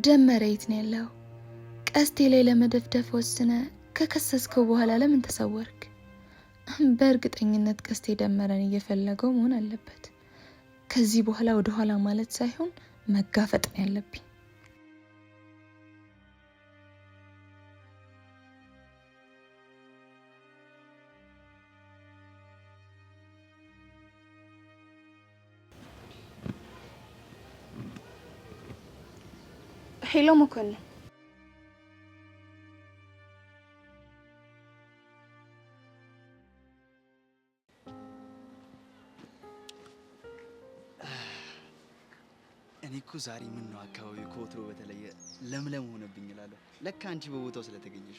ደመረ የት ነው ያለው? ቀስቴ ላይ ለመደፍደፍ ወስነ ከከሰስከው በኋላ ለምን ተሰወርክ? በእርግጠኝነት ቀስቴ ደመረን እየፈለገው መሆን አለበት። ከዚህ በኋላ ወደ ኋላ ማለት ሳይሆን መጋፈጥ ነው ያለብኝ። ሄሎ መኮንን፣ እኔ እኮ ዛሬ ምን ነው አካባቢው ከወትሮ በተለየ ለምለም ሆነብኝ እላለሁ። ለካ አንቺ በቦታው ስለተገኘሽ።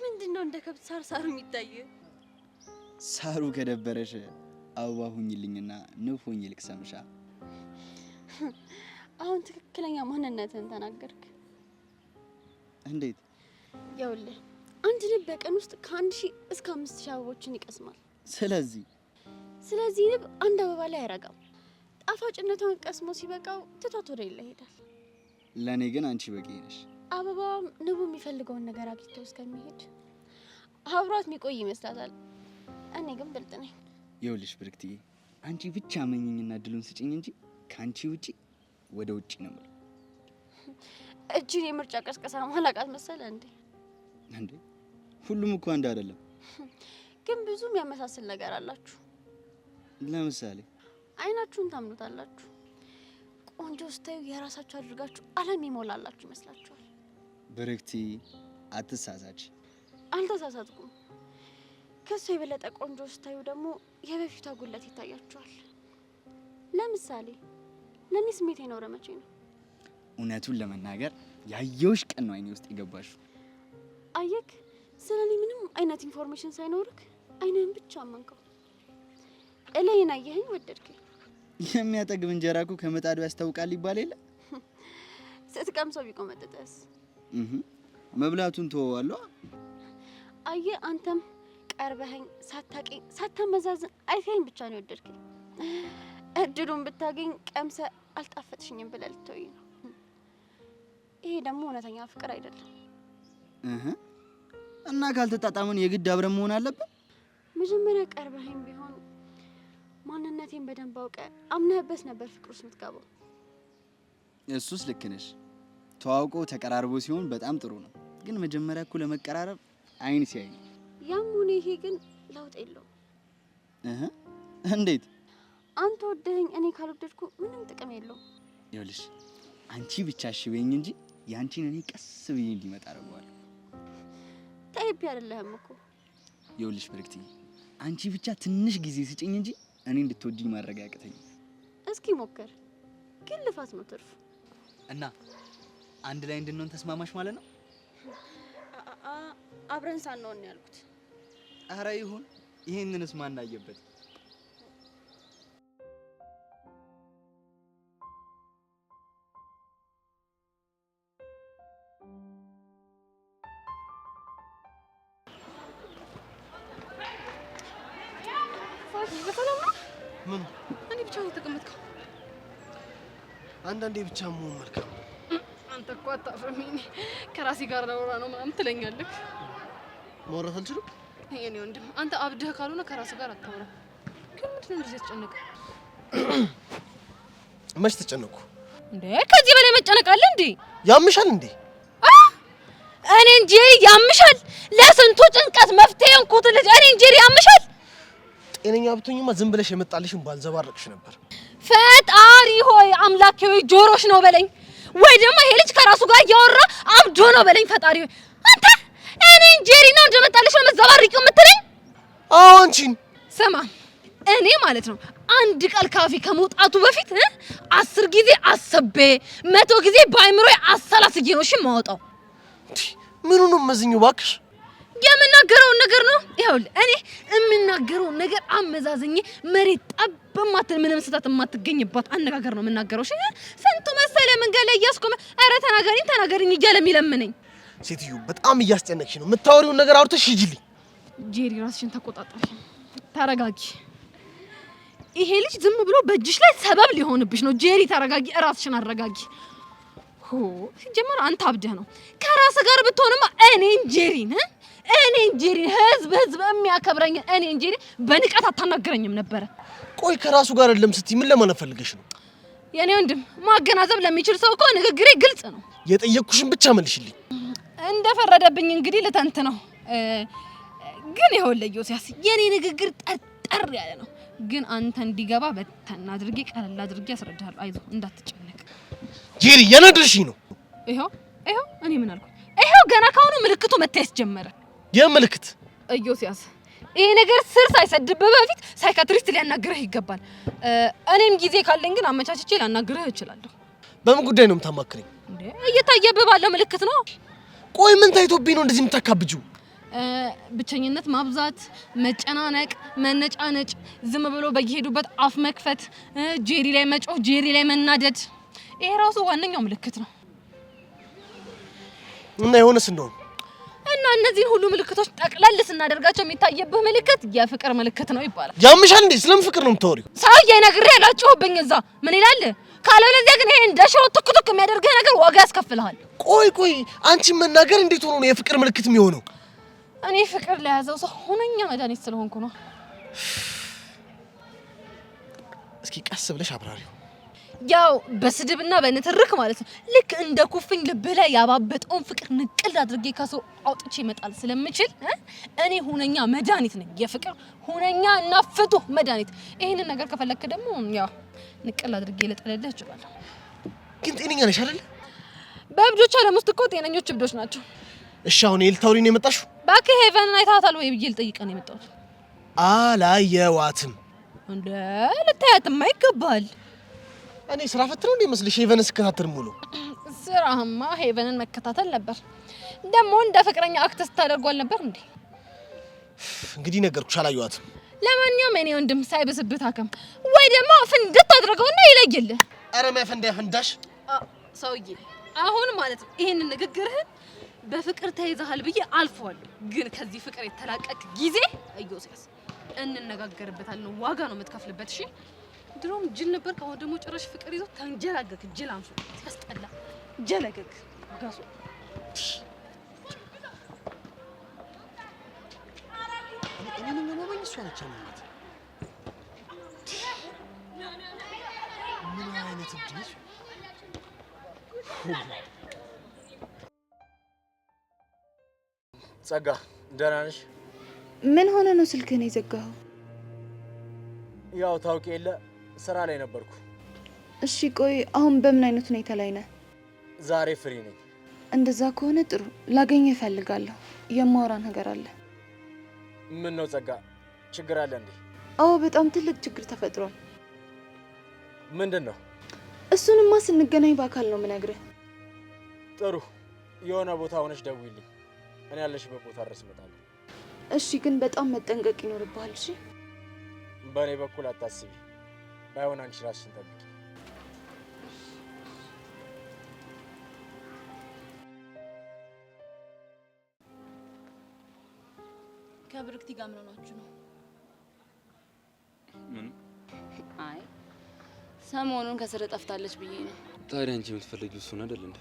ምንድነው እንደ ከብት ሳር የሚታይ? ሳሩ ከደበረሽ አበባ ሁኝልኝና ንብ ሁኝ ልቅሰምሻ። አሁን ትክክለኛ ማንነትን ተናገርክ። እንዴት? ይኸውልህ አንድ ንብ በቀን ውስጥ ከ1000 እስከ 5000 አበቦችን ይቀስማል። ስለዚህ ንብ አንድ አበባ ላይ አይረጋም። ጣፋጭነቷን ቀስሞ ሲበቃው ትቷት ወደ ሌላ ይሄዳል። ለኔ ግን አንቺ በቂ ነሽ። አበባም ንቡ የሚፈልገውን ነገር አግኝቶ እስከሚሄድ አብሯት የሚቆይ ይመስላታል። እኔ ግን ብልጥ ነኝ። ይኸውልሽ ብርክትዬ፣ አንቺ ብቻ መኝኝና እድሉን ስጭኝ እንጂ ከአንቺ ውጪ ወደ ውጪ ነው ማለት። እጅን የምርጫ ቀስቀሳ ማላቃት መሰለ እንዴ? ሁሉም እኮ አንድ አይደለም። ግን ብዙ የሚያመሳስል ነገር አላችሁ። ለምሳሌ አይናችሁን ታምኑታላችሁ። ቆንጆ ስታዩ የራሳችሁ አድርጋችሁ ዓለም ይሞላላችሁ ይመስላችኋል። ብርክቲ አትሳሳች። አልተሳሳትኩም። ከሱ የበለጠ ቆንጆ ስታዩ ደግሞ የበፊቷ ጉለት ይታያችኋል። ለምሳሌ ለኔ ስሜት የኖረ መቼ ነው? እውነቱን ለመናገር ያየውሽ ቀን ነው አይኔ ውስጥ የገባሽው። አየክ፣ ስለኔ ምንም አይነት ኢንፎርሜሽን ሳይኖርክ አይነን ብቻ አመንከው። እለይና አየኸኝ ወደድከኝ። የሚያጠግብ እንጀራ እኮ ከመጣዱ ያስታውቃል ይባል የለ? ስትቀምሰው ቢቆመጥጠስ? መብላቱን ተወዋለሁ። አየ፣ አንተም ቀርበኸኝ ሳታቀኝ ሳታመዛዝን አይተኸኝ ብቻ ነው ወደድከኝ። እድሉን ብታገኝ ቀምሰ አልጣፈጥሽኝም ብለህ ልትወይ ነው። ይሄ ደግሞ እውነተኛ ፍቅር አይደለም። እና ካልተጣጣመን የግድ አብረን መሆን አለብን? መጀመሪያ ቀርበኸኝ ቢሆን ማንነቴን በደንብ አውቀ አምነህበት ነበር ፍቅር ውስጥ የምትገባው። እሱስ ልክ ነሽ። ተዋውቆ ተቀራርቦ ሲሆን በጣም ጥሩ ነው። ግን መጀመሪያ እኮ ለመቀራረብ አይን ሲያይ ነው። ያም ሆነ ይሄ ግን ለውጥ የለውም። እንዴት? አንተ ወደኸኝ እኔ ካልወደድኩ ምንም ጥቅም የለውም። ይኸውልሽ አንቺ ብቻ እሺ በይኝ እንጂ ያንቺን እኔ ቀስ ብዬ እንዲመጣ አደርገዋለሁ። ታይፕ አይደለህም እኮ። ይኸውልሽ ብርክትዬ፣ አንቺ ብቻ ትንሽ ጊዜ ስጭኝ እንጂ እኔ እንድትወጂኝ ማድረግ ያቅተኝ። እስኪ ሞክር፣ ግን ልፋት ነው ትርፉ። እና አንድ ላይ እንድንሆን ተስማማሽ ማለት ነው? አብረን ሳንሆን ነው ያልኩት። ኧረ ይሁን። ይሄንንስ ማን አየበት? ምን? እኔ ብቻ ነው ተቀመጥከው? አንዳንዴ ብቻ መሆን መልካም። አንተ እኮ አታፍርም። ከራሴ ጋር ላወራ ነው ምናምን ትለኛለህ። ማውራት አልችልም። የኔ ወንድም አንተ አብደህ ካልሆነ ከራስ ጋር አታወራ። ግን ምንድነው እንደዚህ ተጨነቀ? መች ተጨነኩ እንዴ? ከዚህ በላይ መጨነቅ አለ እንዴ? ያምሻል እንዴ? እኔ እንጂ ያምሻል። ለስንቱ ጭንቀት መፍትሄ እንኩት ልጅ እኔ እንጂ ያምሻል። ጤነኛ ብትሆኝማ ዝም ብለሽ የመጣልሽን ባልዘባረቅሽ ነበር። ፈጣሪ ሆይ አምላኬ ሆይ ጆሮሽ ነው በለኝ፣ ወይ ደግሞ ይሄ ልጅ ከራሱ ጋር እያወራ አብዶ ነው በለኝ። ፈጣሪ ሆይ አንተ እኔ እንጀሪ ነው እንደመጣልሽ ነው መዘባረቂው የምትለኝ? አዎ አንቺን ስማ፣ እኔ ማለት ነው አንድ ቃል ካፌ ከመውጣቱ በፊት 10 ጊዜ አሰቤ 100 ጊዜ በአይምሮዬ አሰላስዬ ነው እሺ የማወጣው። ምኑን መዝኙ ባክሽ? የምናገረውን ነገር ነው። ይኸውልህ እኔ የምናገረውን ነገር አመዛዝኜ መሬት ጠብ ማተን ምንም ስህተት የማትገኝባት አነጋገር ነው የምናገረው። እሺ ስንቱ መሰለ መንገድ ላይ እያስቆመ ኧረ ተናገሪኝ እያለ የሚለምነኝ። ሴትዮ በጣም እያስጨነቅሽ ነው። የምታወሪውን ነገር አውርተሽ ሂጂልኝ። ጄሪ ራስሽን ተቆጣጣሪ፣ ተረጋጊ። ይሄ ልጅ ዝም ብሎ በእጅሽ ላይ ሰበብ ሊሆንብሽ ነው። ጄሪ ተረጋጊ፣ ራስሽን አረጋጊ። ሆ ሲጀመር አንተ አብደህ ነው። ከራስ ጋር ብትሆንማ እኔን ጄሪን ህዝብ የሚያከብረኝ እኔን ጄሪ በንቀት አታናገረኝም ነበረ። ቆይ ከራሱ ጋር አይደለም ስትይ ምን ለማለት ፈልገሽ ነው? የኔ ወንድም ማገናዘብ ለሚችል ሰው እኮ ንግግሬ ግልጽ ነው። የጠየቅኩሽን ብቻ መልሽልኝ። እንደፈረደብኝ እንግዲህ ልተንት ነው። ግን ይኸውልህ ዮሲያስ የኔ ንግግር ጠጠር ያለ ነው። ግን አንተ እንዲገባ በተና አድርጌ ቀለል አድርጌ አስረዳሃለሁ። አይዞህ እንዳትጨነቅ። ጄሪ የነድርሽኝ ነው። ይኸው እኔ ምን አልኩ? ይኸው ገና ካሁኑ ምልክቱ መታየት ጀመረ። የምልክት ዮሲያስ ይሄ ነገር ስር ሳይሰድብ በፊት ሳይካትሪስት ሊያናግርህ ይገባል። እኔም ጊዜ ካለኝ ግን አመቻችቼ ላናግርህ እችላለሁ። በምን ጉዳይ ነው የምታማክረኝ? እንዴ እየታየብህ ባለው ምልክት ነው። ቆይ ምን ታይቶብኝ ነው እንደዚህ የምታካብጂው? ብቸኝነት ማብዛት፣ መጨናነቅ፣ መነጫነጭ፣ ዝም ብሎ በየሄዱበት አፍ መክፈት፣ ጄሪ ላይ መጮህ፣ ጄሪ ላይ መናደድ፣ ይሄ ራሱ ዋነኛው ምልክት ነው። እና የሆነስ እንደሆነ እና እነዚህን ሁሉ ምልክቶች ጠቅለል ስናደርጋቸው የሚታየብህ ምልክት የፍቅር ምልክት ነው ይባላል። ያምሻል እንዴ? ስለምን ፍቅር ነው የምታወሪው? ሰውዬ ነግሬህ ላጮህብኝ እዛ ምን ይላል? ካለበለዚያ ግን ይሄ እንደ ሽሮ ትኩትክ የሚያደርግህ ነገር ዋጋ ያስከፍልሃል። ቆይ አንቺ መናገር እንዴት ሆኖ ነው የፍቅር ምልክት የሚሆነው? እኔ ፍቅር ለያዘው ሰው ሁነኛ መድኃኒት ስለሆንኩ ነው። እስኪ ቀስ ብለሽ አብራሪው። ያው በስድብና በንትርክ ማለት ነው። ልክ እንደ ኩፍኝ ልብ ላይ ያባበጠውን ፍቅር ንቅል አድርጌ ከሰው አውጥቼ መጣል ስለምችል እኔ ሁነኛ መድኃኒት ነኝ። የፍቅር ሁነኛ እና ፍቱህ መድኃኒት። ይሄንን ነገር ከፈለክ ደግሞ ያው ንቅል አድርጌ ልጥልልህ እችላለሁ። ግን ጤነኛ ነሽ አይደል? በእብዶች ዓለም ውስጥ እኮ ጤነኞች እብዶች ናቸው። እሺ አሁን የልታውሪ ነው የመጣሽው? እባክህ ሄቨንን አይተሃታል ወይ ብዬ ልጠይቅህ ነው የመጣሁት። አላየዋትም። እንደ ልታያትማ ይገባል። እኔ ስራ ፈት ነው እንደ መስልሽ ሄቨንን ስከታተል ሙሉ ስራህማ ሄቨንን መከታተል ነበር። ደግሞ እንደ ፍቅረኛ አክት ስታደርጓል ነበር እንዴ? እንግዲህ ነገርኩሽ፣ አላየዋትም። ለማንኛውም እኔ ወንድም ሳይበስብት አከም ወይ ደግሞ ፍንድት አድርገውና ይለይልህ። አረ ማፈንዳ ያፈንዳሽ ሰውዬ አሁን ማለት ነው ይሄንን ንግግርህን በፍቅር ተይዘሃል ብዬ አልፈዋለሁ። ግን ከዚህ ፍቅር የተላቀቅ ጊዜ ዮሲያስ እንነጋገርበታለን። ዋጋ ነው የምትከፍልበት። እሺ ድሮም ጅል ነበር፣ አሁን ደግሞ ጭራሽ ፍቅር ይዞ ተንጀላገክ። ጅል አንሱ ያስጠላ ጀለገክ ጋሱ እኔ ምን ነው እሷ ነች ማለት ምን አይነት እድል ጸጋ፣ ደህና ነሽ? ምን ሆነ ነው ስልክህን የዘጋኸው? ያው ታውቂ የለ ስራ ላይ ነበርኩ። እሺ ቆይ አሁን በምን አይነት ሁኔታ ላይ ነህ? ዛሬ ፍሪ ነኝ። እንደዛ ከሆነ ጥሩ፣ ላገኘህ እፈልጋለሁ። የማወራ ነገር አለ። ምን ነው ጸጋ፣ ችግር አለ እንዴ? አዎ በጣም ትልቅ ችግር ተፈጥሯል። ምንድን ነው? እሱንማ ስንገናኝ በአካል ነው የምነግርህ። ጥሩ፣ የሆነ ቦታ ሆነሽ ደውይልኝ፣ እኔ ያለሽበት ቦታ ድረስ እመጣለሁ። እሺ ግን በጣም መጠንቀቅ ይኖርብሃል። እሺ በእኔ በኩል አታስቢ፣ ባይሆን አንቺ ራስሽን ጠብቂ። ከብርክቲ ጋር ምን ሆናችሁ ነው? ምን? አይ ሰሞኑን ከስር ጠፍታለች ብዬ ነው። ታዲያ አንቺ የምትፈልጊው እሱን አይደል እንዴ?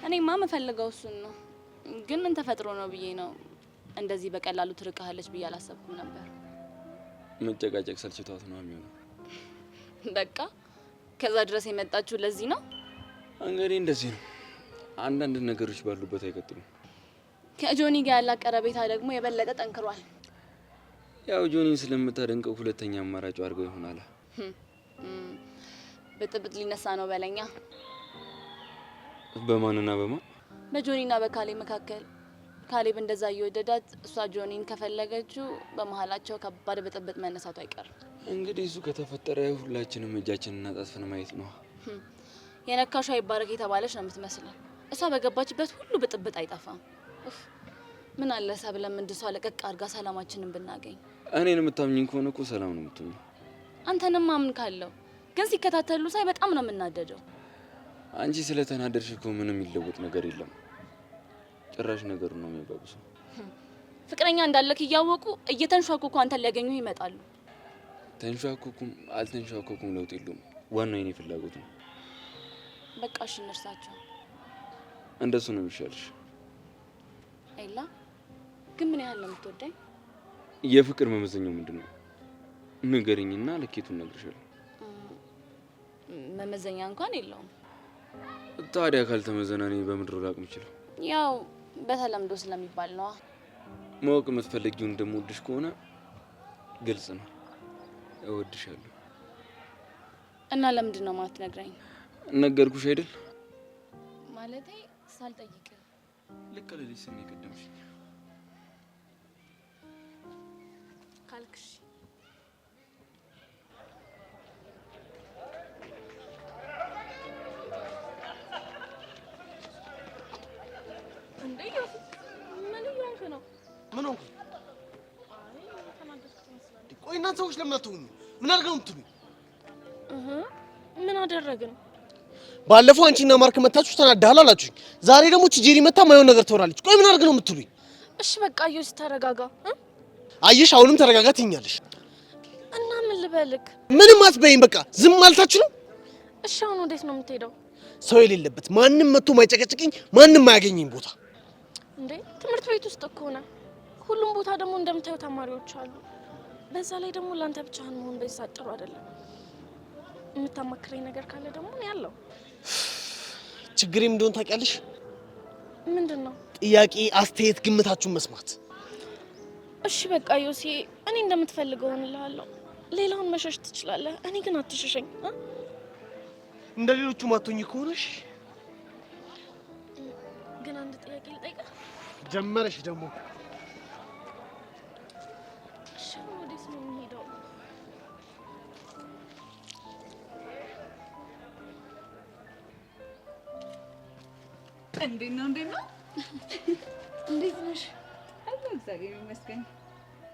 እኔማ የምፈልገው እሱን ነው። ግን ምን ተፈጥሮ ነው ብዬ ነው። እንደዚህ በቀላሉ ትርቀሃለች ብዬ አላሰብኩም ነበር። መጨቃጨቅ ሰልችቷት ነው የሚሆነው። በቃ ከዛ ድረስ የመጣችሁ ለዚህ ነው? እንግዲህ እንደዚህ ነው። አንዳንድ ነገሮች ባሉበት አይቀጥሉም። ከጆኒ ጋር ያላት ቀረቤታ ደግሞ የበለጠ ጠንክሯል። ያው ጆኒን ስለምታደንቀው ሁለተኛ አማራጭ አድርገው ይሆናል። ብጥብጥ ሊነሳ ነው በለኛ። በማንና በማን? በጆኒና በካሌብ መካከል። ካሌብ እንደዛ እየወደዳት እሷ ጆኒን ከፈለገችው በመሀላቸው ከባድ ብጥብጥ መነሳቱ አይቀርም። እንግዲህ እሱ ከተፈጠረ ሁላችንም እጃችንን እናጣጥፈን ማየት ነው። የነካሿ ይባረክ የተባለች ነው የምትመስለው። እሷ በገባችበት ሁሉ ብጥብጥ አይጠፋም። ምን አለ ሰብለም እንድሷ ለቀቅ አድርጋ ሰላማችንን ብናገኝ። እኔን የምታምኚኝ ከሆነ እኮ ሰላም ነው የምትሆኚው። አንተንም ማምን ካለው ግን ሲከታተሉ ሳይ በጣም ነው የምናደደው። አንቺ ስለተናደድሽ እኮ ምንም የሚለወጥ ነገር የለም። ጭራሽ ነገሩ ነው የሚያባብሰው። ፍቅረኛ እንዳለክ እያወቁ እየተንሿኩ አንተን ሊያገኙ ይመጣሉ። ተንሿኩኩም አልተንሿኩኩም ለውጥ የለውም። ዋናው የኔ ፍላጎት ነው። በቃ እሺ እንርሳቸው። እንደሱ ነው የሚሻልሽ። ኤላ ግን ምን ያህል ነው የምትወደኝ? የፍቅር መመዘኛው ምንድነው? ንገሪኝና ልኬቱን እነግርሻለሁ። መመዘኛ እንኳን የለውም። ታዲያ ካልተመዘነ እኔ በምድር ላቅ የምችለው? ያው በተለምዶ ስለሚባል ነው። ማወቅ የምትፈልጊው እንደምወድሽ ከሆነ ግልጽ ነው፣ እወድሻለሁ። እና ለምንድን ነው የማትነግረኝ? ነገርኩሽ አይደል? ማለቴ ሳልጠይቅ ልቀልልሽ ስሜ ቀደምሽ ካልክሽ እንዴ ምን እያልክ ነው? ምን ሆንኩ? ቆይ እናንተ ሰዎች ለምን አትሆኑ? ምን አድርገው የምትሉኝ? ምን አደረግን? ባለፈው አንቺና ማርክ መታችሁ ተናዳሃል አላችሁኝ። ዛሬ ደግሞ ቺጄሪ መታ ማየውን ነገር ትወራለች። ቆይ ምን አድርገው ነው የምትሉኝ? እሺ በቃ አየሁሽ፣ ተረጋጋ። አየሽ፣ አሁንም ተረጋጋ ትይኛለሽ። እና ምን ልበልክ? ምንም አትበይኝ። በቃ ዝም ማለታችሁ ነው። እሺ አሁን ወዴት ነው የምትሄደው? ሰው የሌለበት ማንም መጥቶ ማይጨቀጭቅኝ ማንም ማያገኘኝ ቦታ። እንዴ ትምህርት ቤት ውስጥ እኮ ነው። ሁሉም ቦታ ደግሞ እንደምታዩ ተማሪዎች አሉ። በዛ ላይ ደግሞ ላንተ ብቻህን መሆን በዚህ ጥሩ አይደለም። የምታማክረኝ ነገር ካለ ደግሞ እኔ ያለው ችግሬ ምን እንደሆነ ታውቂያለሽ? ምንድነው? ጥያቄ፣ አስተያየት፣ ግምታችሁን መስማት። እሺ በቃ ዮሴ፣ እኔ እንደምትፈልገው እንልሃለሁ። ሌላውን መሸሽ ትችላለህ፣ እኔ ግን አትሸሸኝ። እንደ ሌሎቹ ማቶኝ ከሆነሽ ግን አንድ ጥያቄ ልጠይቅህ። ጀመረሽ ደግሞ። እሺ ወዴት ነው የምንሄደው? እንዴት ነው? እንዴት ነሽ? አለሁ እግዚአብሔር ይመስገን።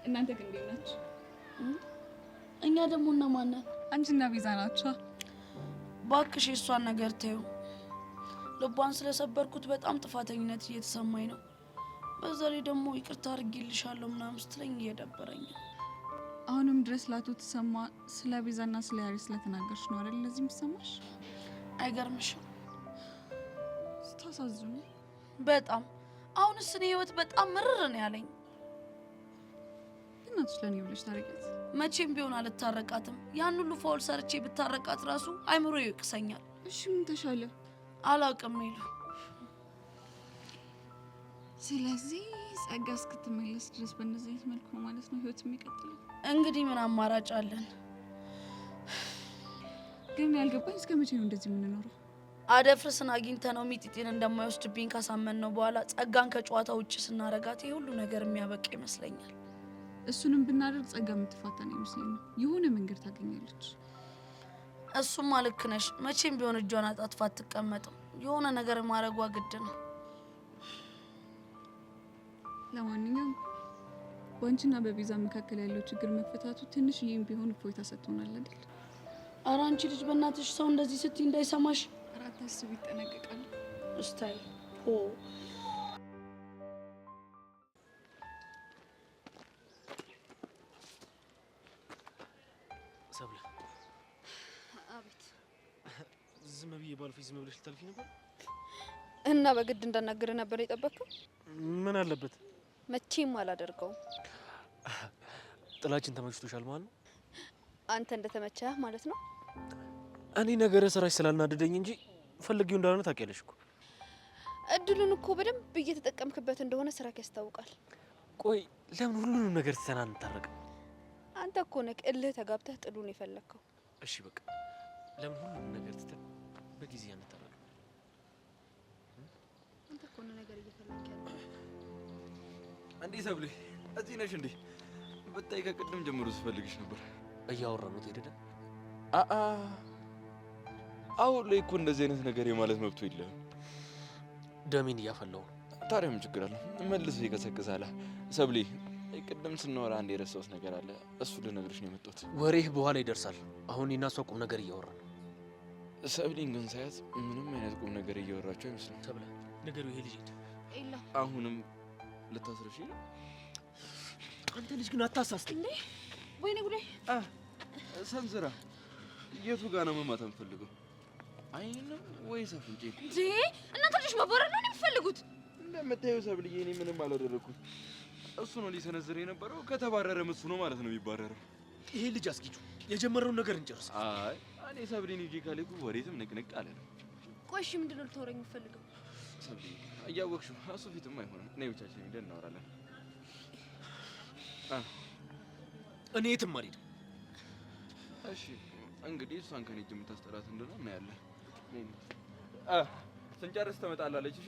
እናንተ ግን እንዴት ናችሁ? እኛ ደግሞ እነማን ነን? አንቺና ቤዛ ናችሁ። ባክሽ የእሷን ነገር ተይው። ልቧን ስለሰበርኩት በጣም ጥፋተኝነት እየተሰማኝ ነው። በዛ ላይ ደግሞ ይቅርታ አድርጌልሻለሁ ምናምን ስትለኝ እየደበረኝ ነው። አሁንም ድረስ ላቶ ተሰማ ስለ ቤዛና ስለ ያሬ ስለተናገርሽ ነው አይደል ለዚህ የሚሰማሽ? አይገርምሽም? ስታሳዝኑ በጣም አሁንስ እኔ ህይወት በጣም ምርር ነው ያለኝ። እናትሽ ለኔ ብለሽ ታረቂያት? መቼም ቢሆን አልታረቃትም። ያን ሁሉ ፋውል ሰርቼ ብታረቃት ራሱ አይምሮ ይቅሰኛል። እሺ ምን ተሻለ? አላውቅም ይሉ። ስለዚህ ጸጋ እስክትመለስ ድረስ በእንደዚህ አይነት መልኩ ነው ማለት ነው ህይወት የሚቀጥለው? እንግዲህ ምን አማራጭ አለን? ግን ያልገባኝ እስከ መቼ ነው እንደዚህ የምንኖረው? አደፍርስን አግኝተ ነው ሚጢጢን እንደማይወስድብኝ ካሳመን ነው በኋላ ጸጋን ከጨዋታ ውጭ ስናረጋት ይሄ ሁሉ ነገር የሚያበቃ ይመስለኛል። እሱንም ብናደርግ ጸጋ የምትፋታን አይመስለኝም። የሆነ መንገድ ታገኛለች። እሱማ ልክ ነሽ። መቼም ቢሆን እጇን አጣጥፋ አትቀመጥም። የሆነ ነገር ማድረጓ ግድ ነው። ለማንኛውም በአንቺና በቤዛ መካከል ያለው ችግር መፈታቱ ትንሽ ይህም ቢሆን እፎይታ ሰጥቶናል አይደል? ኧረ አንቺ ልጅ በእናትሽ ሰው እንደዚህ ስትይ እንዳይሰማሽ። አራት አስብ ይጠነቀቃል። እስታይ ሰብለ። አቤት። ዝም ብዬ ባልፊ ዝም ብለሽ ልታልፊ ነበር እና በግድ እንዳናገር ነበር የጠበቅከው? ምን አለበት? መቼም አላደርገውም። ጥላችን ተመችቶሻል ማለት ነው? አንተ እንደተመቸህ ማለት ነው? እኔ ነገረ ስራሽ ስላልናደደኝ እንጂ ፈልጊው እንዳልሆነ ታውቂያለሽ እኮ። እድሉን እኮ በደንብ እየተጠቀምክበት እንደሆነ ስራክ ያስታውቃል። ቆይ ለምን ሁሉንም ነገር ትተን አንታረቅም? አንተ እኮ ነህ እልህ ተጋብተህ ጥሉን የፈለግከው። እሺ በቃ ለምን ሁሉንም ነገር ትተን በጊዜ አንታረቅም? አንተ እኮ ነው ነገር እየፈለግክ ያለው። እንዴ ሰብሌ እዚህ ነሽ እንዴ? በታይ ከቅድም ጀምሮ ስፈልግሽ ነበር። እያወራን ነው ሄደደ። አሁን ላይ እኮ እንደዚህ አይነት ነገር የማለት መብቱ የለም። ደሜን እያፈላው ነው። ታዲያ ምን ችግር አለው? መልሶ ይቀሰቅሳል። ሰብሌ ቅድም ስናወራ አንድ የረሳሁት ነገር አለ። እሱ ልነግርሽ ነው የመጣሁት። ወሬህ በኋላ ይደርሳል። አሁን እኔና እሷ ቁም ነገር እያወራን ነው። ሰብሌን ግን ሳያት ምንም አይነት ቁም ነገር እያወራችሁ አይመስልም። ሰብለ ነገሩ ይሄ ልጅ ኤላ አሁንም ልታስረሽ ነው? አንተ ልጅ ግን አታሳስተ እንዴ! ወይኔ ጉዴ! ሰንዝራ የቱ ጋር ነው መማት የምፈልገው? አይንም ወይስ አፍንጬ? እንዴ እናንተ ልጅ ማባረር ነው የሚፈልጉት? እንደምታየው ሰብልዬ እኔ ምንም አላደረኩም። እሱ ነው ሊሰነዝር የነበረው። ከተባረረም እሱ ነው ማለት ነው የሚባረረው። ይሄ ልጅ አስኪጁ የጀመረውን ነገር እንጨርስ። አይ እኔ ሰብሌን ይዤ ካለኩ ወዴትም ንቅንቅ አለ ነው። ቆይ እሺ ምንድን ነው ልታወራኝ የምትፈልገው? ሰብሌ እያወቅሽው እሱ ፊትም አይሆንም። እኔ ብቻችን ሄደን እናወራለን። እኔ የትም አልሄድም። እሺ እንግዲህ እሷን ከኔ እጅ የምታስጠራት እንደሆነ እናያለን። ስንጨርስ ትመጣላለች። እሺ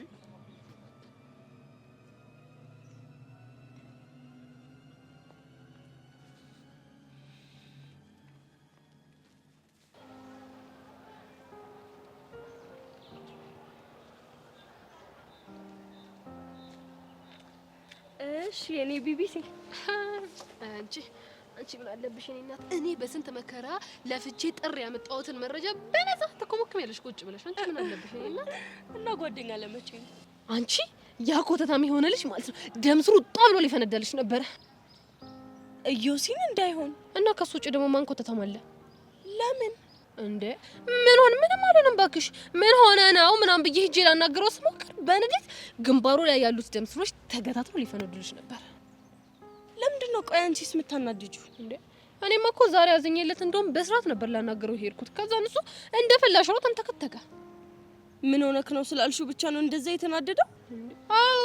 እሺ የኔ ቢቢሲ አንቺ ምን አለብሽ የኔ እናት? እኔ በስንት መከራ ለፍቼ ጥሪ ያመጣሁትን መረጃ በነፃ ተኮመክሚያለሽ ቁጭ ብለሽ። አንቺ ምን አለብሽ የኔ እናት? እና ጓደኛ ለመቼ ነው? አንቺ ያ ኮተታም የሆነ ልጅ ማለት ነው ደም ስሩ ጣ ብሎ ሊፈነዳልሽ ነበረ። ኢዮሲን እንዳይሆን እና ከሱ ውጭ ደግሞ ማን ኮተታም አለ? ለምን እንዴ ምንም አልሆነም ባክሽ። ምን ሆነ ነው ምናምን ብዬ ሂጄ ላናግረው ስሞክር በንዴት ግንባሩ ላይ ያሉት ደም ስሮች ተገታትረው ሊፈነዱልሽ ነበር። ለምንድን ነው ቆይ አንቺስ የምታናድጂው እንዴ? እኔማ እኮ ዛሬ አዝኜለት እንደውም በስርዓት ነበር ላናግረው ሄድኩት። ከዛ እሱ እንደ ፈላሽ ሮጥ ተንተከተከ። ምን ሆነክ ነው ስላልሽው ብቻ ነው እንደዛ የተናደደው? አዎ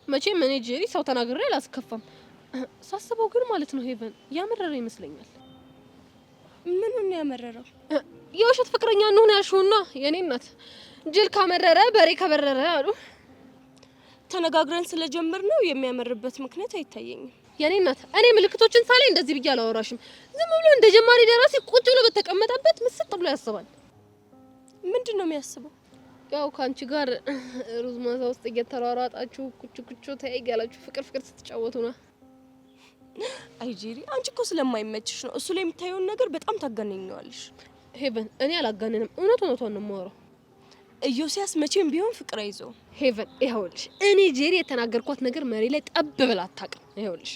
መቼም እኔ ጄሪ ሰው ተናግሬ አላስከፋም። ሳስበው ግን ማለት ነው ሄቨን ያመረረ ይመስለኛል። ምኑን ያመረረው? የውሸት ፍቅረኛ እንሆን ያልሽውና የኔ እናት ጅል ካመረረ በሬ ከበረረ አሉ። ተነጋግረን ስለጀመር ነው የሚያመርበት ምክንያት አይታየኝም። የኔ እናት እኔ ምልክቶችን ሳላይ እንደዚህ ብዬ አላወራሽም። ዝም ብሎ እንደ ጀማሪ ደራሲ ቁጭ ብሎ በተቀመጠበት ምስጥ ብሎ ያስባል። ምንድነው የሚያስበው? ያው ካንቺ ጋር ሩዝ ማዛ ውስጥ እየተሯሯጣችሁ ኩቹ ተያይጋላችሁ ፍቅር ስትጫወቱ ነው። አይ ጄሪ አንቺ እኮ ስለማይመችሽ ነው። እሱ ላይ የምታየውን ነገር በጣም ታጋነኛለሽ። ሄቨን እኔ አላጋነንም። እውነቱን ነው የማወራው። ኢዮስያስ መቼም ቢሆን ፍቅር አይዘው። ሄቨን ይኸውልሽ እኔ ጄሪ የተናገርኳት ነገር መሬ ላይ ጠብ ብላ አታውቅም። ይኸውልሽ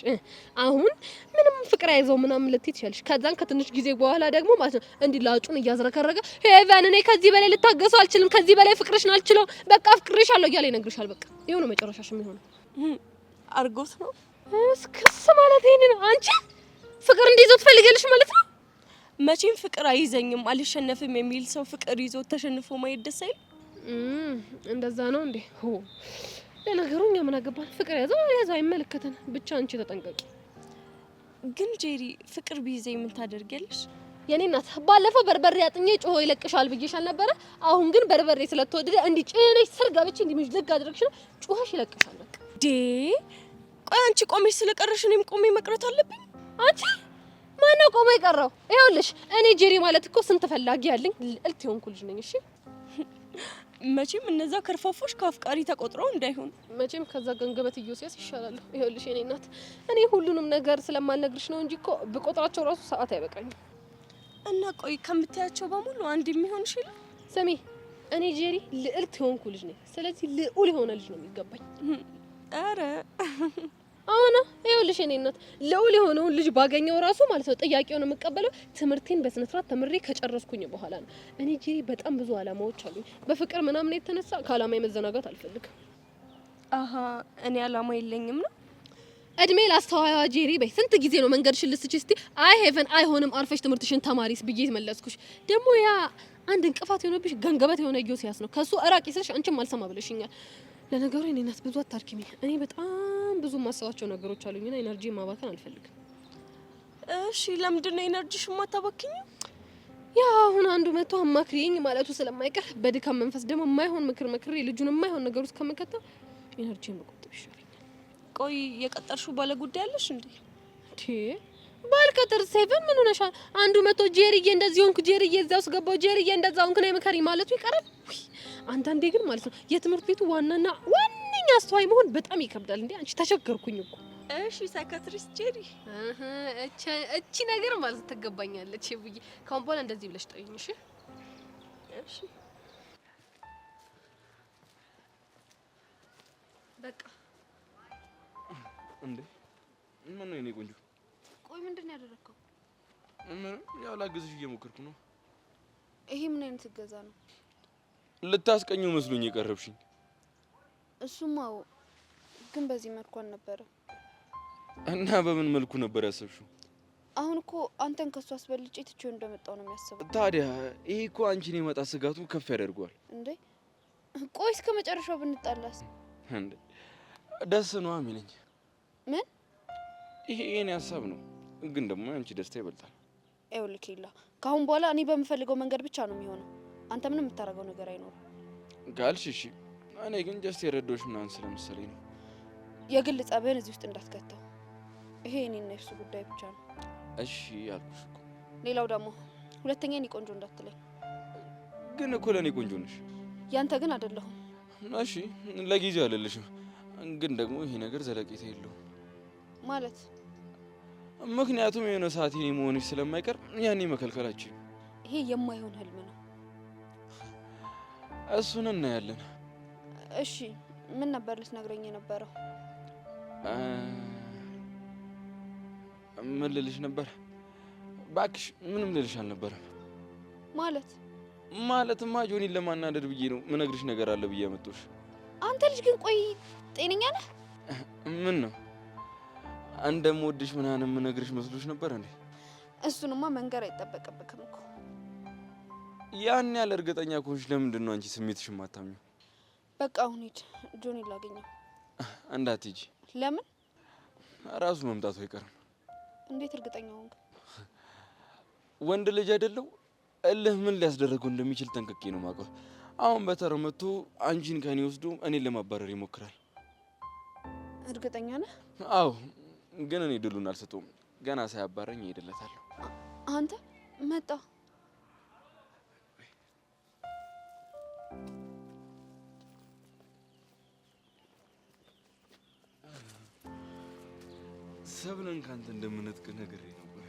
አሁን ምንም ፍቅር አይዘው ምናምን ልትይ ትችያለሽ። ከዛን ከትንሽ ጊዜ በኋላ ደግሞ ማለት ነው እንዲህ ላጩን እያዝረከረገ ሄቨን እኔ ከዚህ በላይ ልታገሰው አልችልም፣ ከዚህ በላይ ፍቅርሽን አልችለው፣ በቃ ፍቅርሻለሁ እያለ ይነግርሻል። በቃ ይኸው ነው መጨረሻሽ የሚሆነው። አርጎት ነው እስክስ ማለት ይሄን ነው። አንቺ ፍቅር እንዲይዘው ትፈልጊያለሽ ማለት ነው? መቼም ፍቅር አይዘኝም አልሸነፍም የሚል ሰው ፍቅር ይዞ ተሸንፎ ማየት ደስ አይል? እንደዛ ነው እንዴ? ሆ ለነገሩ እኛ ምን አገባን? ፍቅር ያዘው አይመለከተን። ብቻ አንቺ ተጠንቀቂ። ግን ጄሪ ፍቅር ቢይዘኝ ምን ታደርጊያለሽ? የኔ እናት ባለፈው በርበሬ አጥኜ ጮሆ ይለቅሻል ብዬሻል ነበረ። አሁን ግን በርበሬ ስለተወደደ እንዲህ ጭነሽ ስር ገብቼ እንዲህ ምጅልግ አድርግሽ ነው ጮኸሽ ይለቅሻል። በቃ ቆይ አንቺ ቆመሽ ስለቀረሽ እኔም ቆሜ መቅረት አለብኝ? አንቺ ማነው ቆሞ የቀረው? ይኸውልሽ እኔ ጄሪ ማለት እኮ ስንት ፈላጊ ያለኝ ልዕልት የሆንኩ ልጅ ነኝ። እሺ መቼም እነዛ ከርፋፎች ከአፍቃሪ ተቆጥረው እንዳይሆን። መቼም ከዛ ገንገበት ኢዮስያስ ይሻላል። ይኸውልሽ የኔ እናት እኔ ሁሉንም ነገር ስለማልነግርሽ ነው እንጂ እኮ ብቆጥራቸው ራሱ ሰዓት አይበቃኝም። እና ቆይ ከምታያቸው በሙሉ አንድ የሚሆንሽ ይላል? ስሚ እኔ ጄሪ ልዕልት የሆንኩ ልጅ ነኝ። ስለዚህ ልዑል የሆነ ልጅ ነው የሚገባኝ። አረ አሁን ይኸውልሽ የኔ እናት ልዑል የሆነውን ልጅ ባገኘው ራሱ ማለት ነው ጥያቄውን የምቀበለው ትምህርቴን በስነ ስርዓት ተምሬ ከጨረስኩኝ በኋላ ነው። እኔ ጄሪ በጣም ብዙ አላማዎች አሉኝ። በፍቅር ምናምን የተነሳ ከአላማ መዘናጋት አልፈልግም። አሃ እኔ አላማ የለኝም ነው? እድሜ ላስተዋይዋ ጄሪ በይ ስንት ጊዜ ነው መንገድሽን ልስጪ እስቲ አይ ሄቨን አይሆንም አርፈሽ ትምህርትሽን ተማሪስ ብዬ መለስኩሽ። ደግሞ ያ አንድ እንቅፋት የሆነብሽ ገንገበት የሆነ ኢዮስያስ ነው። ከሱ እራቂ ስልሽ አንቺም አልሰማ ብለሽኛል። ለነገሩ እኔ እናት ብዙ አታርኪኝ። እኔ በጣም ብዙ ማሰባቸው ነገሮች አሉኝና ኤነርጂ ማባከን አልፈልግም። እሺ ለምንድን ነው ኤነርጂሽ ማታባክኝ? ያ አሁን አንዱ መቶ አማክሪኝ ማለቱ ስለማይቀር በድካም መንፈስ ደግሞ የማይሆን ምክር መክሬ ልጁን የማይሆን ነገር ውስጥ ከመከተው ኤነርጂ መቆጠብ ይሻለኛል። ቆይ የቀጠርሽው ባለ ጉዳይ አለሽ እንዴ? ባልቀጥር ሴቨን ምን ሆነሻል? አንዱ መቶ ጄሪዬ እንደዚህ ሆንኩ፣ ጄሪዬ እዛው ውስጥ ገባው፣ ጄሪዬ እንደዛ ሆንኩ ነው መከሪ ማለቱ ይቀራል። አንዳንዴ ግን ማለት ነው የትምህርት ቤቱ ዋናኛ አስተዋይ መሆን በጣም ይከብዳል። እንዴ አንቺ ተቸገርኩኝ እኮ። እሺ ሳይካትሪስት ጄሪ እቺ ነገር ማለት ትገባኛለች ብዬ ካሁን በኋላ እንደዚህ ብለሽ ጠይኝ። እሺ እሺ በቃ እንዴ ምን ነው የኔ ቆንጆ? ቆይ ምንድን ነው ያደረከው? ያው ላግዝሽ እየሞከርኩ ነው። ይሄ ምን አይነት እገዛ ነው? ልታስቀኙ መስሎኝ የቀረብሽኝ። እሱማው ግን በዚህ መልኩ አልነበረም። እና በምን መልኩ ነበር ያሰብሽው? አሁን እኮ አንተን ከሱ አስበልጬ ትቼው እንደመጣው ነው የሚያስበው። ታዲያ ይሄ እኮ አንቺን የመጣ ስጋቱ ከፍ ያደርገዋል። እንዴ ቆይ እስከ መጨረሻው ብንጣላስ? እንዴ ደስ ነው የሚለኝ። ምን? ይሄ የኔ ሀሳብ ነው፣ ግን ደግሞ አንቺ ደስታ ይበልጣል። ይኸውልህ ኬላ፣ ከአሁን በኋላ እኔ በምፈልገው መንገድ ብቻ ነው የሚሆነው። አንተ ምንም የምታደርገው ነገር አይኖርም ካልሽ እሺ። እኔ ግን ጀስት የረዳሁሽ ምናምን ስለመሰለኝ ነው። የግል ጸብህን እዚህ ውስጥ እንዳትከተው። ይሄ እኔና የሱ ጉዳይ ብቻ ነው። እሺ ያልኩሽ እኮ። ሌላው ደግሞ ሁለተኛ እኔ ቆንጆ እንዳትለኝ። ግን እኮ ለእኔ ቆንጆ ነሽ። ያንተ ግን አይደለሁም። እሺ ለጊዜው አልልሽም፣ ግን ደግሞ ይሄ ነገር ዘለቄታ የለውም ማለት። ምክንያቱም የሆነ ሰዓት የኔ መሆንሽ ስለማይቀር ያኔ መከልከላችን። ይሄ የማይሆን ህልም ነው። እሱን እናያለን። እሺ ምን ነበር ልትነግረኝ የነበረው? ምን ልልሽ ነበር? እባክሽ ምንም ልልሽ አልነበረም። ማለትማ ጆኒን ለማናደድ ብዬ ነው ምነግርሽ ነገር አለ ብዬ አመጣሁሽ። አንተ ልጅ ግን ቆይ ጤነኛ ነህ? ምን ነው እንደምወድሽ ምናምን ምነግርሽ መስሎሽ ነበር እንዴ? እሱንማ መንገር አይጠበቅብክም እኮ። ያን ያለ እርግጠኛ ከሆንሽ ለምንድን ነው አንቺ ስሜትሽን ማታምኚው? በቃ አሁን ሂድ፣ ጆኒን ላገኘው። እንዳትሄጂ። ለምን? ራሱ መምጣቱ አይቀርም። እንዴት እርግጠኛ ሆንክ? ወንድ ልጅ አይደለው? እልህ ምን ሊያስደረገው እንደሚችል ጠንቅቄ ነው የማውቀው። አሁን በተራ መጥቶ አንቺን ከኔ ወስዶ እኔን ለማባረር ይሞክራል። እርግጠኛ ነህ? አዎ፣ ግን እኔ ድሉን አልሰጠውም። ገና ሳያባረኝ እሄድለታለሁ። አንተ መጣ። ሰብለን ካንተ እንደምነጥቅ ነገር ነበር።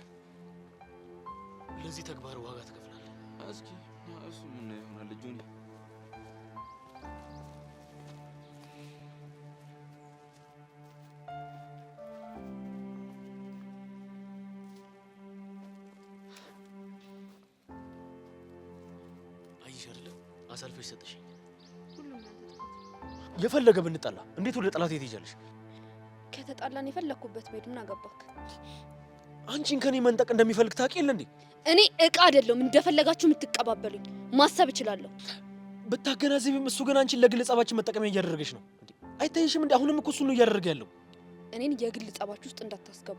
ለዚህ ተግባር ዋጋ ትከፍላለህ። እስኪ እሱ ምን ይሆናል ጆኒ? አይሽ አይደለም አሳልፈሽ ሰጠሽኝ። ሁሉም የፈለገ ብንጣላ እንዴት ወደ ጠላት ትሄጃለሽ? ከተጣላን የፈለኩበት ቤት ምን አገባክ? አንቺን ከኔ መንጠቅ እንደሚፈልግ ታውቂ የለ እንዴ? እኔ እቃ አይደለም እንደፈለጋችሁ የምትቀባበሉኝ። ማሰብ እችላለሁ። ብታገናዘቢም እሱ ግን አንቺን ለግል ጸባችን መጠቀሚያ እያደረገሽ ነው። አይታይሽም እንዴ? አሁንም እኮ እሱ ነው እያደረገ ያለው። እኔን የግል ጸባችሁ ውስጥ እንዳታስገቡ።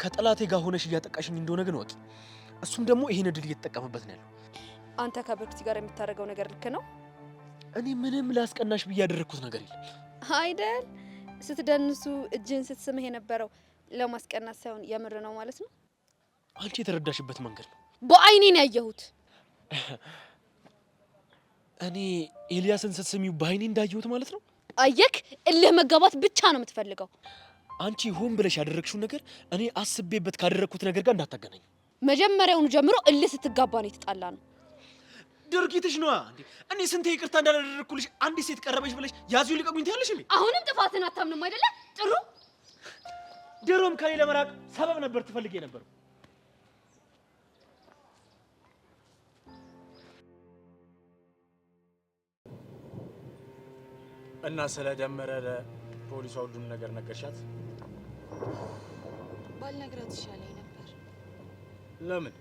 ከጠላቴ ጋር ሆነሽ እያጠቃሽኝ እንደሆነ ግን ወቂ። እሱም ደግሞ ይሄን እድል እየተጠቀመበት ነው ያለው። አንተ ከብርክቲ ጋር የምታደርገው ነገር ልክ ነው? እኔ ምንም ላስቀናሽ ብዬ ያደረግኩት ነገር የለም አይደል? ስትደንሱ እጅን ስትስምህ የነበረው ለማስቀናት ሳይሆን የምር ነው ማለት ነው። አንቺ የተረዳሽበት መንገድ ነው። በአይኔ ነው ያየሁት። እኔ ኤልያስን ስትስሚው በአይኔ እንዳየሁት ማለት ነው። አየክ፣ እልህ መጋባት ብቻ ነው የምትፈልገው። አንቺ ሆን ብለሽ ያደረግሽው ነገር እኔ አስቤበት ካደረግኩት ነገር ጋር እንዳታገናኝ። መጀመሪያውኑ ጀምሮ እልህ ስትጋባ ነው የተጣላ ነው። ድርጊትሽ ነዋ እንዴ! እኔ ስንቴ ይቅርታ እንዳላደረግኩልሽ አንዲት ሴት ቀረበሽ ብለሽ ያዙ ልቀቁኝ ትያለሽ እንዴ? አሁንም ጥፋትን አታምንም አይደለ? ጥሩ ድሮም ከኔ ለመራቅ ሰበብ ነበር ትፈልጌ ነበር። እና ስለደመረ ፖሊሷ ሁሉም ነገር ነገርሻት? ባልነግራት ይሻለኝ ነበር። ለምን?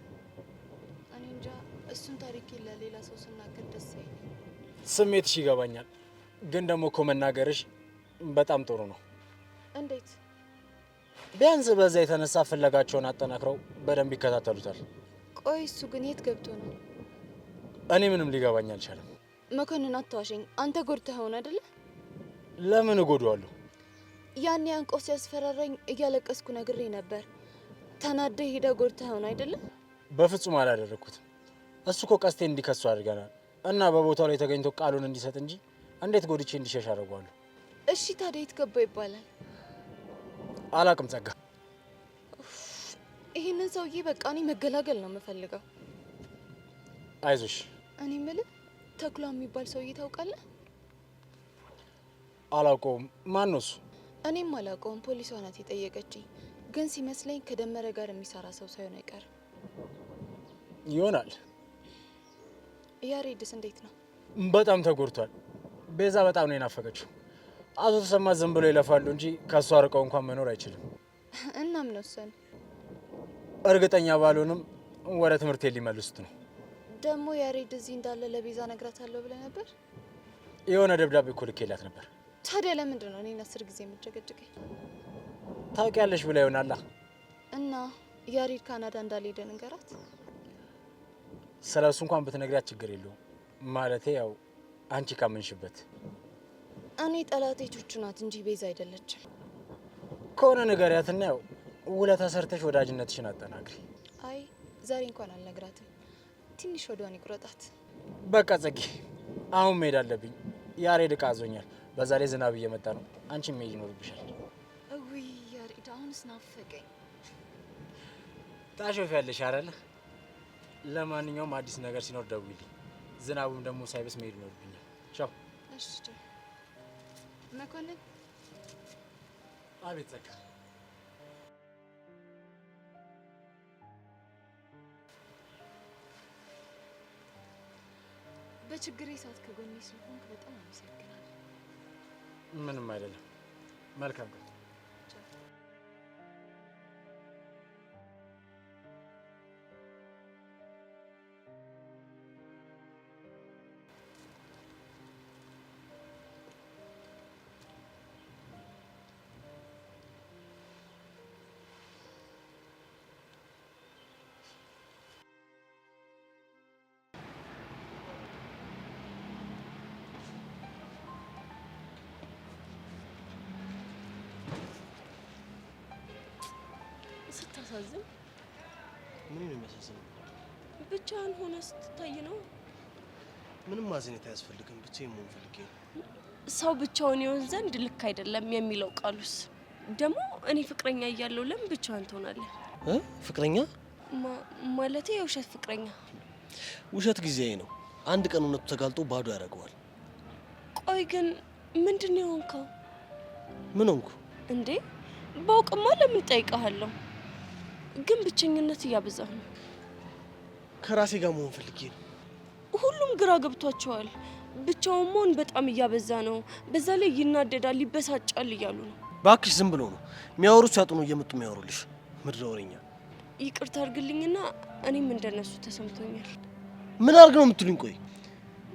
እኔ እንጃ። እሱን ታሪክ ለሌላ ሰው ስናገር ደስ አይለኝ። ስሜትሽ ይገባኛል፣ ግን ደግሞ እኮ መናገርሽ በጣም ጥሩ ነው። እንዴት? ቢያንስ በዛ የተነሳ ፍለጋቸውን አጠናክረው በደንብ ይከታተሉታል። ቆይ እሱ ግን የት ገብቶ ነው? እኔ ምንም ሊገባኝ አልቻለም። መኮንን አታዋሸኝ። አንተ ጎድተህ ሆነ አይደለ? ለምን እጎዳዋለሁ? ያኔ አንቆ ሲያስፈራራኝ እያለቀስኩ ነግሬ ነበር። ተናደህ ሄደህ ጎድተህ ሆነ አይደለ? በፍጹም አላደረኩትም። እሱ እኮ ቀስቴ እንዲከሱ አድርገናል እና በቦታው ላይ ተገኝቶ ቃሉን እንዲሰጥ እንጂ እንዴት ጎድቼ እንዲሸሽ አደርገዋለሁ? እሺ ታዲያ የት ገባ ይባላል? አላቅም ጸጋ። ይሄንን ሰውዬ በቃ እኔ መገላገል ነው የምፈልገው። አይዞሽ። እኔ የምልህ ተኩላ የሚባል ሰውዬ ታውቃለህ? አላውቀውም። ማን ነው እሱ? እኔም አላውቀውም። ፖሊሷ ናት የጠየቀችኝ። ግን ሲመስለኝ ከደመረ ጋር የሚሰራ ሰው ሳይሆን አይቀርም። ይሆናል። ያሬድስ እንዴት ነው? በጣም ተጎድቷል። ቤዛ በጣም ነው የናፈቀችው። አቶ ተሰማ ዝም ብሎ ይለፋሉ እንጂ ከሷ ርቀው እንኳን መኖር አይችልም። እና ምን ወሰኑ? እርግጠኛ ባልሆንም ወደ ትምህርት ሊመልሱት ነው። ደግሞ ያሬድ እዚህ እንዳለ ለቤዛ ነግራታለሁ ብለህ ነበር? የሆነ ደብዳቤ እኮ ልኬላት ነበር። ታዲያ ለምንድን ነው እኔን 10 ጊዜ የምትጨቀጭቀኝ? ታውቂያለሽ ብላ ይሆናላ። እና ያሬድ ካናዳ እንዳልሄደ ንገራት። ስለ እሱ እንኳን ብትነግሪያት ችግር የለውም። ማለቴ ያው አንቺ ካመንሽበት። እኔ ጠላቴ ቹቹ ናት እንጂ ቤዛ አይደለችም። ከሆነ ንገሪያትና ያው ውለታ ሰርተሽ ወዳጅነትሽን አጠናክሪ። አይ ዛሬ እንኳን አልነግራትም። ትንሽ ወዷን ይቁረጣት። በቃ ጽጌ አሁን መሄድ አለብኝ። ያሬድ ዕቃ አዞኛል። በዛ ላይ ዝናብ እየመጣ ነው። አንቺ መሄድ ይኖርብሻል። እውይ ያሬድ አሁንስ ናፈቀኝ። ታሾፊያለሽ አይደል? ለማንኛውም አዲስ ነገር ሲኖር ደውይልኝ። ዝናቡም ደግሞ ሳይበስ መሄድ ይኖርብኛል። ቻው። እሺ መኮንን። አቤት ጸጋ። በችግሬ ሰዓት ከጎኔ ስለሆንክ በጣም አመሰግናለሁ። ምንም አይደለም። መልካም ቀን። ስታሳዝን። ምን ነው የሚያሳዝነው? ብቻህን ሆነ ስትታይ ነው። ምንም ማዘኔት አያስፈልግም። ብቻዬን መሆን ፈልጌ ነው። ሰው ብቻውን ይሆን ዘንድ ልክ አይደለም የሚለው ቃሉስ ደግሞ እኔ ፍቅረኛ እያለሁ ለምን ብቻህን ትሆናለህ? ፍቅረኛ ማለቴ የውሸት ፍቅረኛ። ውሸት ጊዜያዊ ነው። አንድ ቀን እውነቱ ተጋልጦ ባዶ ያደርገዋል። ቆይ ግን ምንድን ነው የሆንከው? ምን ሆንኩ እንዴ? ባውቅማ ለምን ጠይቀሃለሁ? ግን ብቸኝነት እያበዛህ ነው። ከራሴ ጋር መሆን ፈልጌ ነው። ሁሉም ግራ ገብቷቸዋል። ብቻውን መሆን በጣም እያበዛ ነው። በዛ ላይ ይናደዳል፣ ይበሳጫል እያሉ ነው። ባክሽ ዝም ብሎ ነው የሚያወሩት። ሲያጡ ነው እየመጡ የሚያወሩልሽ። ምድረ ወሬኛ። ይቅርታ አድርግልኝና እኔም እንደነሱ ተሰምቶኛል። ምን አድርግ ነው የምትሉኝ? ቆይ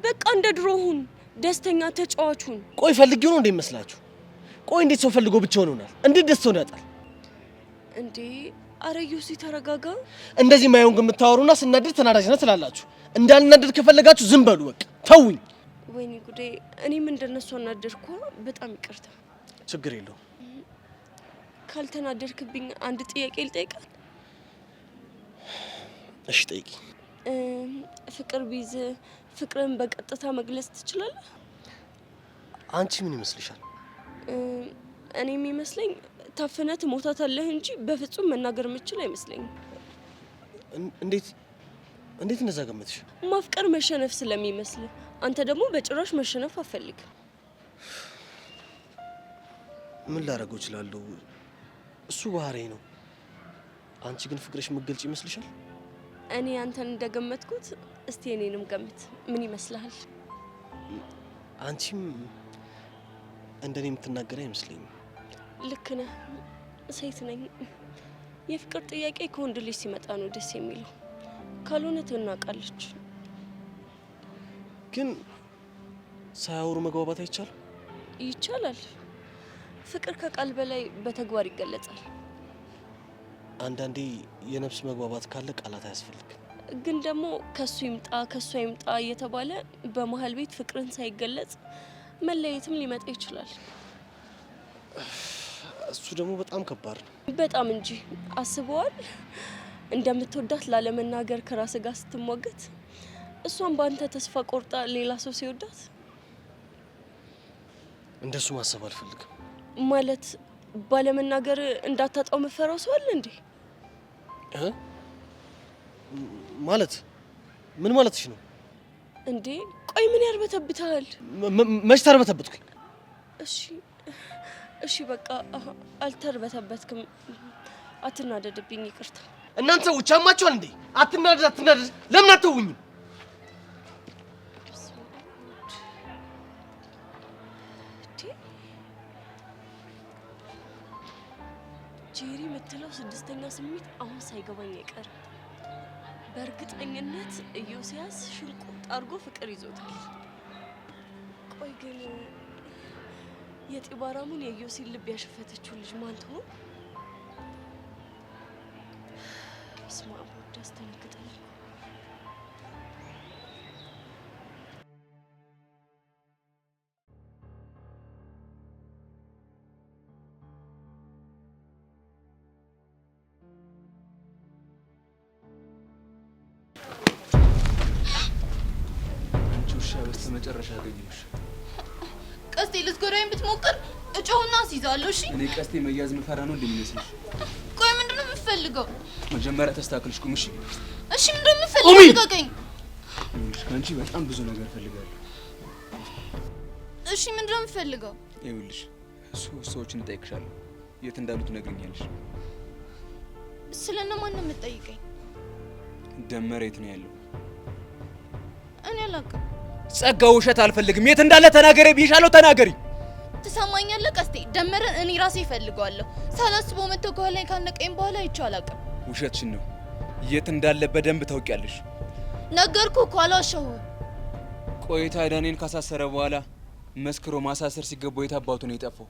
በቃ እንደ ድሮ ሁን፣ ደስተኛ ተጫዋች ሁን። ቆይ ፈልጌው ነው እንዴ መስላችሁ? ቆይ እንዴት ሰው ፈልጎ ብቻውን ይሆናል? እንዴት ደስታውን ያጣል እንዴ? አረ ዮሲ ተረጋጋ። እንደዚህ ማየውን ግን የምታወሩና ስናደድ ተናዳጅ ነህ ትላላችሁ። እንዳልናደድ ከፈለጋችሁ ዝም በሉ በቃ ተውኝ። ወይኔ ጉዴ! እኔም እንደነሱ አናደድኩ። በጣም ይቅርታ። ችግር የለውም። ካልተናደድክብኝ አንድ ጥያቄ ልጠይቃል? እሺ ጠይቂ። ፍቅር ቢይዝ ፍቅርን በቀጥታ መግለጽ ትችላለህ? አንቺ ምን ይመስልሻል? እኔ የሚመስለኝ ታፍነህ ትሞታታለህ እንጂ በፍጹም መናገር የምችል አይመስለኝም። እንዴት እንደዛ ገመትሽ? ማፍቀር መሸነፍ ስለሚመስል፣ አንተ ደግሞ በጭራሽ መሸነፍ አትፈልግም። ምን ላደርገው እችላለሁ? እሱ ባህሪዬ ነው። አንቺ ግን ፍቅርሽ መገልጽ ይመስልሻል? እኔ አንተን እንደገመትኩት እስቲ እኔንም ገምት። ምን ይመስልሃል? አንቺም እንደኔ የምትናገር አይመስለኝም። ልክ ነህ። ሴት ነኝ። የፍቅር ጥያቄ ከወንድ ልጅ ሲመጣ ነው ደስ የሚለው። ካልሆነ ትናቃለች። ግን ሳያወሩ መግባባት አይቻልም? ይቻላል። ፍቅር ከቃል በላይ በተግባር ይገለጻል። አንዳንዴ የነፍስ መግባባት ካለ ቃላት አያስፈልግም። ግን ደግሞ ከሱ ይምጣ ከሷ ይምጣ እየተባለ በመሀል ቤት ፍቅርን ሳይገለጽ መለየትም ሊመጣ ይችላል። እሱ ደግሞ በጣም ከባድ ነው። በጣም እንጂ። አስበዋል? እንደምትወዳት ላለመናገር ከራስ ጋር ስትሟገት፣ እሷን በአንተ ተስፋ ቆርጣ ሌላ ሰው ሲወዳት። እንደሱ ማሰብ አልፈልግም። ማለት ባለመናገር እንዳታጣው መፈራው ሰው አለ እንዴ? ማለት ምን ማለትሽ ነው እንዴ? ቆይ ምን ያርበተብታል? መች ተርበተብትኩኝ? እሺ በቃ አልተርበተበትክም። አትናደድብኝ፣ ይቅርታ። እናንተ ሰዎች አማችኋል እንዴ? አትናደድ። ለምን አትተውኝም? ጄሪ የምትለው ስድስተኛ ስሜት አሁን ሳይገባኝ አይቀርም። በእርግጠኝነት ኢዮስያስ ሽንቁጥ አድርጎ ፍቅር ይዞታል። ቆይ ግን የጢባራሙን የኢዮሲን ልብ ያሸፈተችው ልጅ ማን ትሆን? በስመ አብ ወወልድ ያስደነግጣል። በስተመጨረሻ አገኘሁሽ። ቀስቴ ልትጎዳኝ ብትሞክር እጮህና አስይዛለሁ። እሺ እኔ ቀስቴ መያዝ ምፈራ ነው እንደሚመስልሽ? ቆይ ምንድነው የምትፈልገው? መጀመሪያ ተስተካክልሽ ቁም። እሺ እሺ ምንድነው የምትፈልገው? ልቀቀኝ። ከአንቺ በጣም ብዙ ነገር ፈልጋለሁ። እሺ ምንድነው የምትፈልገው? ይኸውልሽ ሰዎችን እጠይቅሻለሁ። የት እንዳሉት ትነግሪኛለሽ። ስለነማን ነው የምትጠይቀኝ? ደመረ የት ነው ያለው? እኔ አላውቅም። ጸጋ ውሸት አልፈልግም። የት እንዳለ ተናገሪ ብዬሻለሁ፣ ተናገሪ። ትሰማኛለህ ቀስቴ? ደመረን እኔ ራሴ እፈልገዋለሁ። ሳላስበው መጥቶ ከኋላዬ ካነቀኝ በኋላ አይቼው አላውቅም። ውሸትሽን ነው። የት እንዳለ በደንብ ታውቂያለሽ። ነገርኩህ እኮ አልዋሸሁም። ቆይ ታዲያ እኔን ካሳሰረ በኋላ መስክሮ ማሳሰር ሲገባው የት አባቱ ነው የጠፋው?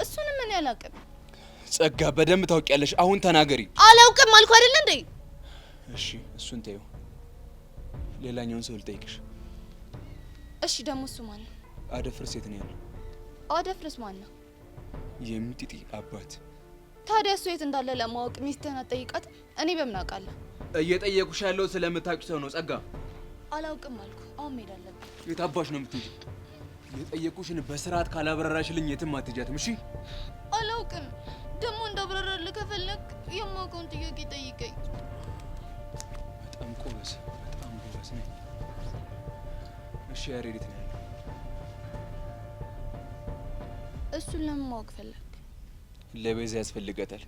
እሱንም እኔ አላውቅም። ጸጋ በደንብ ታውቂያለሽ። አሁን ተናገሪ። አላውቅም አልኩ አይደል እንዴ? እሺ እሱን ተይው። ሌላኛውን ሰው ልጠይቅሽ። እሺ ደግሞ እሱ ማን ነው? አደፍርስ የት ነው ያለው? አደፍርስ ማን ነው? የሚጢጢ አባት። ታዲያ እሱ የት እንዳለ ለማወቅ ሚስትህን አትጠይቃትም? እኔ በምን አውቃለሁ? እየጠየቁሽ ያለው ስለምታውቂ ሰው ነው ጸጋ። አላውቅም አልኩ። አሁን መሄድ አለብን። የት አባሽ ነው የምትሄጂው? የጠየቁሽን በስርዓት ካላብራራሽልኝ የትም አትሄጃትም። እሺ አላውቅም። ደግሞ እንዳብራራልህ ከፈለግ የማውቀውን ጥያቄ ጠይቀኝ። በጣም ጎበዝ፣ በጣም ጎበዝ ነኝ። እሺ ያሬድ የት ነው ያለው? እሱን ለምን ማወቅ ፈለግ? ለቤዛ ያስፈልጋታል።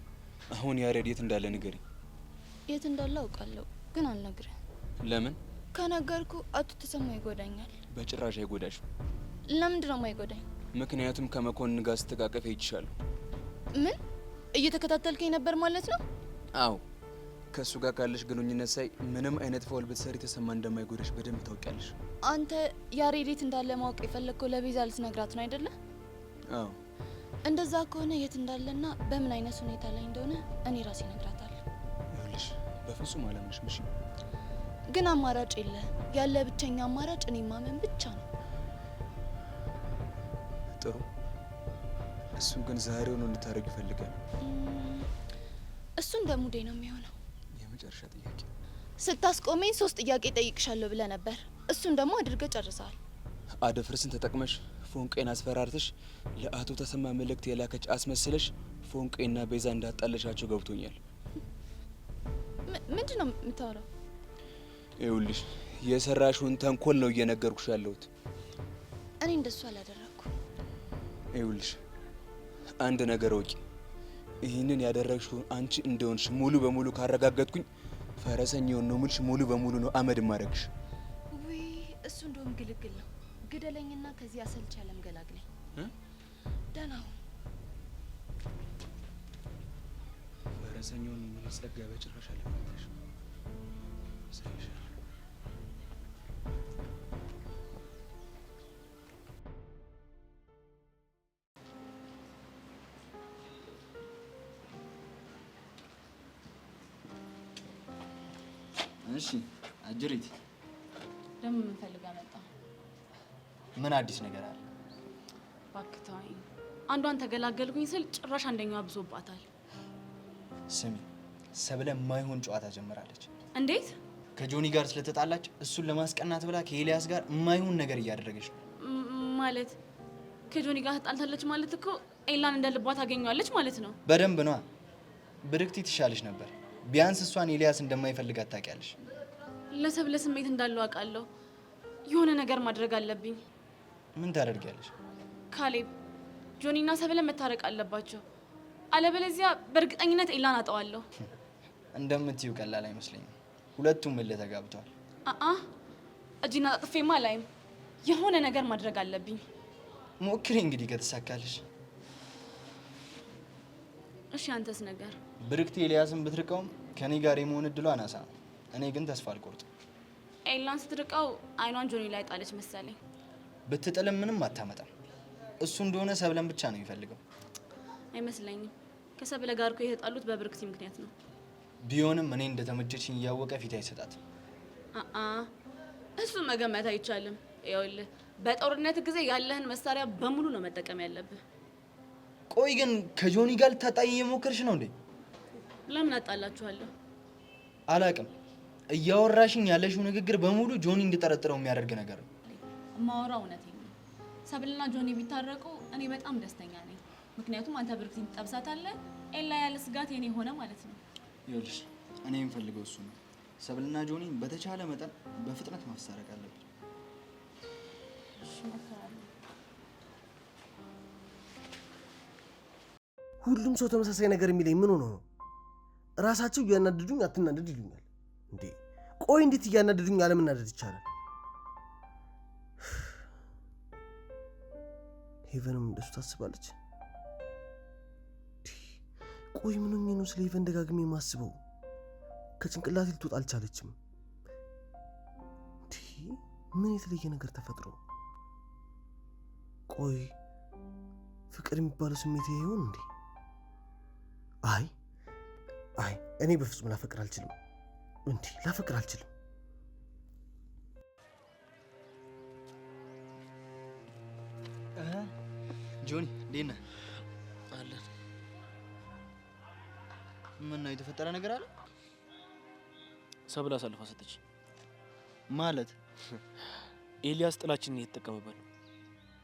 አሁን ያሬድ የት እንዳለ ንገሪኝ። የት እንዳለ አውቃለሁ ግን አልነግርህም። ለምን? ከነገርኩ አቶ ተሰማ ይጎዳኛል። በጭራሽ አይጎዳሽም። ለምንድን ነው የማይጎዳኝ? ምክንያቱም ከመኮንን ጋር ስትቃቀፍ አይችሻለሁ። ምን እየተከታተልከኝ ነበር ማለት ነው? አዎ ከእሱ ጋር ካለሽ ግንኙነት ሳይ ምንም አይነት ፋውል ብትሰሪ ተሰማ እንደማይጎዳሽ በደንብ ታውቂያለሽ። አንተ ያሬድ የት እንዳለ ማወቅ የፈለግከው ለቤዛ ልትነግራት ነው አይደለ? አዎ እንደዛ ከሆነ የት እንዳለና በምን አይነት ሁኔታ ላይ እንደሆነ እኔ ራሴ እነግራታለሁ። ይኸውልሽ በፍጹም አላምንሽም። እሺ ግን አማራጭ የለ። ያለ ብቸኛ አማራጭ እኔ ማመን ብቻ ነው። ጥሩ። እሱ ግን ዛሬውኑ እንድታደርግ ይፈልጋል። እሱ እንደ ሙዴ ነው የሚሆነው። የመጨረሻ ጥያቄ። ስታስቆመኝ 3 ጥያቄ ጠይቅሻለሁ ብለህ ነበር። እሱን ደግሞ አድርገህ ጨርሰሃል። አደፍርስን ተጠቅመሽ ፎንቄን አስፈራርተሽ ለአቶ ተሰማ መልእክት የላከች አስመስለሽ ፎንቄና ቤዛ እንዳጣለሻቸው ገብቶኛል። ምንድን ነው የምታወራው? ይኸውልሽ የሰራሽውን ተንኮል ነው እየነገርኩሽ ያለሁት። እኔ እንደሱ አላደረኩ። ይኸውልሽ አንድ ነገር ወቂ። ይህንን ያደረግሽው አንቺ እንደሆንሽ ሙሉ በሙሉ ካረጋገጥኩኝ ፈረሰኛውን ነው የምልሽ። ሙሉ በሙሉ ነው አመድ ማረግሽ። ውይ እሱ እንደውም ግልግል ነው። ግደለኝና ከዚህ አሰልች ያለም ገላግለኝ። ደህና ሁን። ፈረሰኛውን ነው ጸጋ በጭራሽ አለማለሽ። እሺ አጅሪት ደግሞ ምን ፈልጋ መጣ? ምን አዲስ ነገር አለ? ባክታኝ አንዷን ተገላገልኩኝ ስል ጭራሽ አንደኛዋ ብሶባታል። ስሚ ሰብለ የማይሆን ጨዋታ ጀምራለች። እንዴት? ከጆኒ ጋር ስለተጣላች እሱን ለማስቀናት ብላ ከኤልያስ ጋር የማይሆን ነገር እያደረገች ነው። ማለት ከጆኒ ጋር ተጣልታለች ማለት እኮ ኤላን እንደ ልቧ ታገኘዋለች ማለት ነው። በደንብ ነዋ። ብርክቲ ትሻለች ነበር። ቢያንስ እሷን ኤልያስ እንደማይፈልጋት ታውቂያለሽ። ለሰብለ ስሜት እንዳለው አውቃለሁ። የሆነ ነገር ማድረግ አለብኝ። ምን ታደርጊያለሽ? ካሌብ ጆኒና ሰብለ መታረቅ አለባቸው። አለበለዚያ በእርግጠኝነት ኤላን አጠዋለሁ። እንደምትይው ቀላል አይመስለኝም። ሁለቱም እልህ ተጋብተዋል። እጅና ጣጥፌማ ላይም የሆነ ነገር ማድረግ አለብኝ። ሞክሪ እንግዲህ ከተሳካልሽ። እሺ አንተስ ነገር? ብርክቲ ኤልያስን ብትርቀውም ከኔ ጋር የመሆን እድሏ አናሳ ነው። እኔ ግን ተስፋ አልቆርጥም። ኤላን ስትርቀው አይኗን ጆኒ ላይ ጣለች መሰለኝ። ብትጥልም ምንም አታመጣም። እሱ እንደሆነ ሰብለን ብቻ ነው የሚፈልገው። አይመስለኝም። ከሰብለ ጋር እኮ የተጣሉት በብርክቲ ምክንያት ነው። ቢሆንም እኔ እንደተመቸችኝ እያወቀ ፊት አይሰጣትም። እሱ መገመት አይቻልም። ይኸውልህ በጦርነት ጊዜ ያለህን መሳሪያ በሙሉ ነው መጠቀም ያለብህ። ቆይ ግን ከጆኒ ጋር ልታጣይ እየሞከርሽ ነው እንዴ? ለምን አጣላችኋለሁ? አላቅም። እያወራሽኝ ያለሽው ንግግር በሙሉ ጆኒ እንድጠረጥረው የሚያደርግ ነገር ነው። ማወራው እውነቴን ነው። ሰብልና ጆኒ ቢታረቁ እኔ በጣም ደስተኛ ነኝ። ምክንያቱም አንተ ብርክቲን ትጠብሳታለህ፣ ኤላ ያለ ስጋት የኔ ሆነ ማለት ነው። ይኸውልሽ እኔ የምፈልገው እሱ ነው። ሰብልና ጆኒ በተቻለ መጠን በፍጥነት ማስታረቅ አለብን። ሁሉም ሰው ተመሳሳይ ነገር የሚለኝ ምን ሆኖ ነው? ራሳቸው እያናደዱኝ አትናደድ ይሉኛል እንዴ? ቆይ እንዴት እያናደዱኝ አለመናደድ ይቻላል? ሄቨንም እንደሱ ታስባለች። ቆይ ምን ሆኜ ነው ስለ ሄቨን ደጋግሜ የማስበው? ከጭንቅላቴ ልትወጣ አልቻለችም። ምን የተለየ ነገር ተፈጥሮ? ቆይ ፍቅር የሚባለው ስሜት ይሆን እንዴ? አይ እኔ በፍጹም ላፈቅር አልችልም። እንዴ ላፈቅር አልችልም። ጆኒ እንዴት ነህ? አለን። ምን ነው የተፈጠረ ነገር አለ? ሰብለ አሳልፋ ሰጠች ማለት? ኤልያስ ጥላችንን እየተጠቀመበት ነው።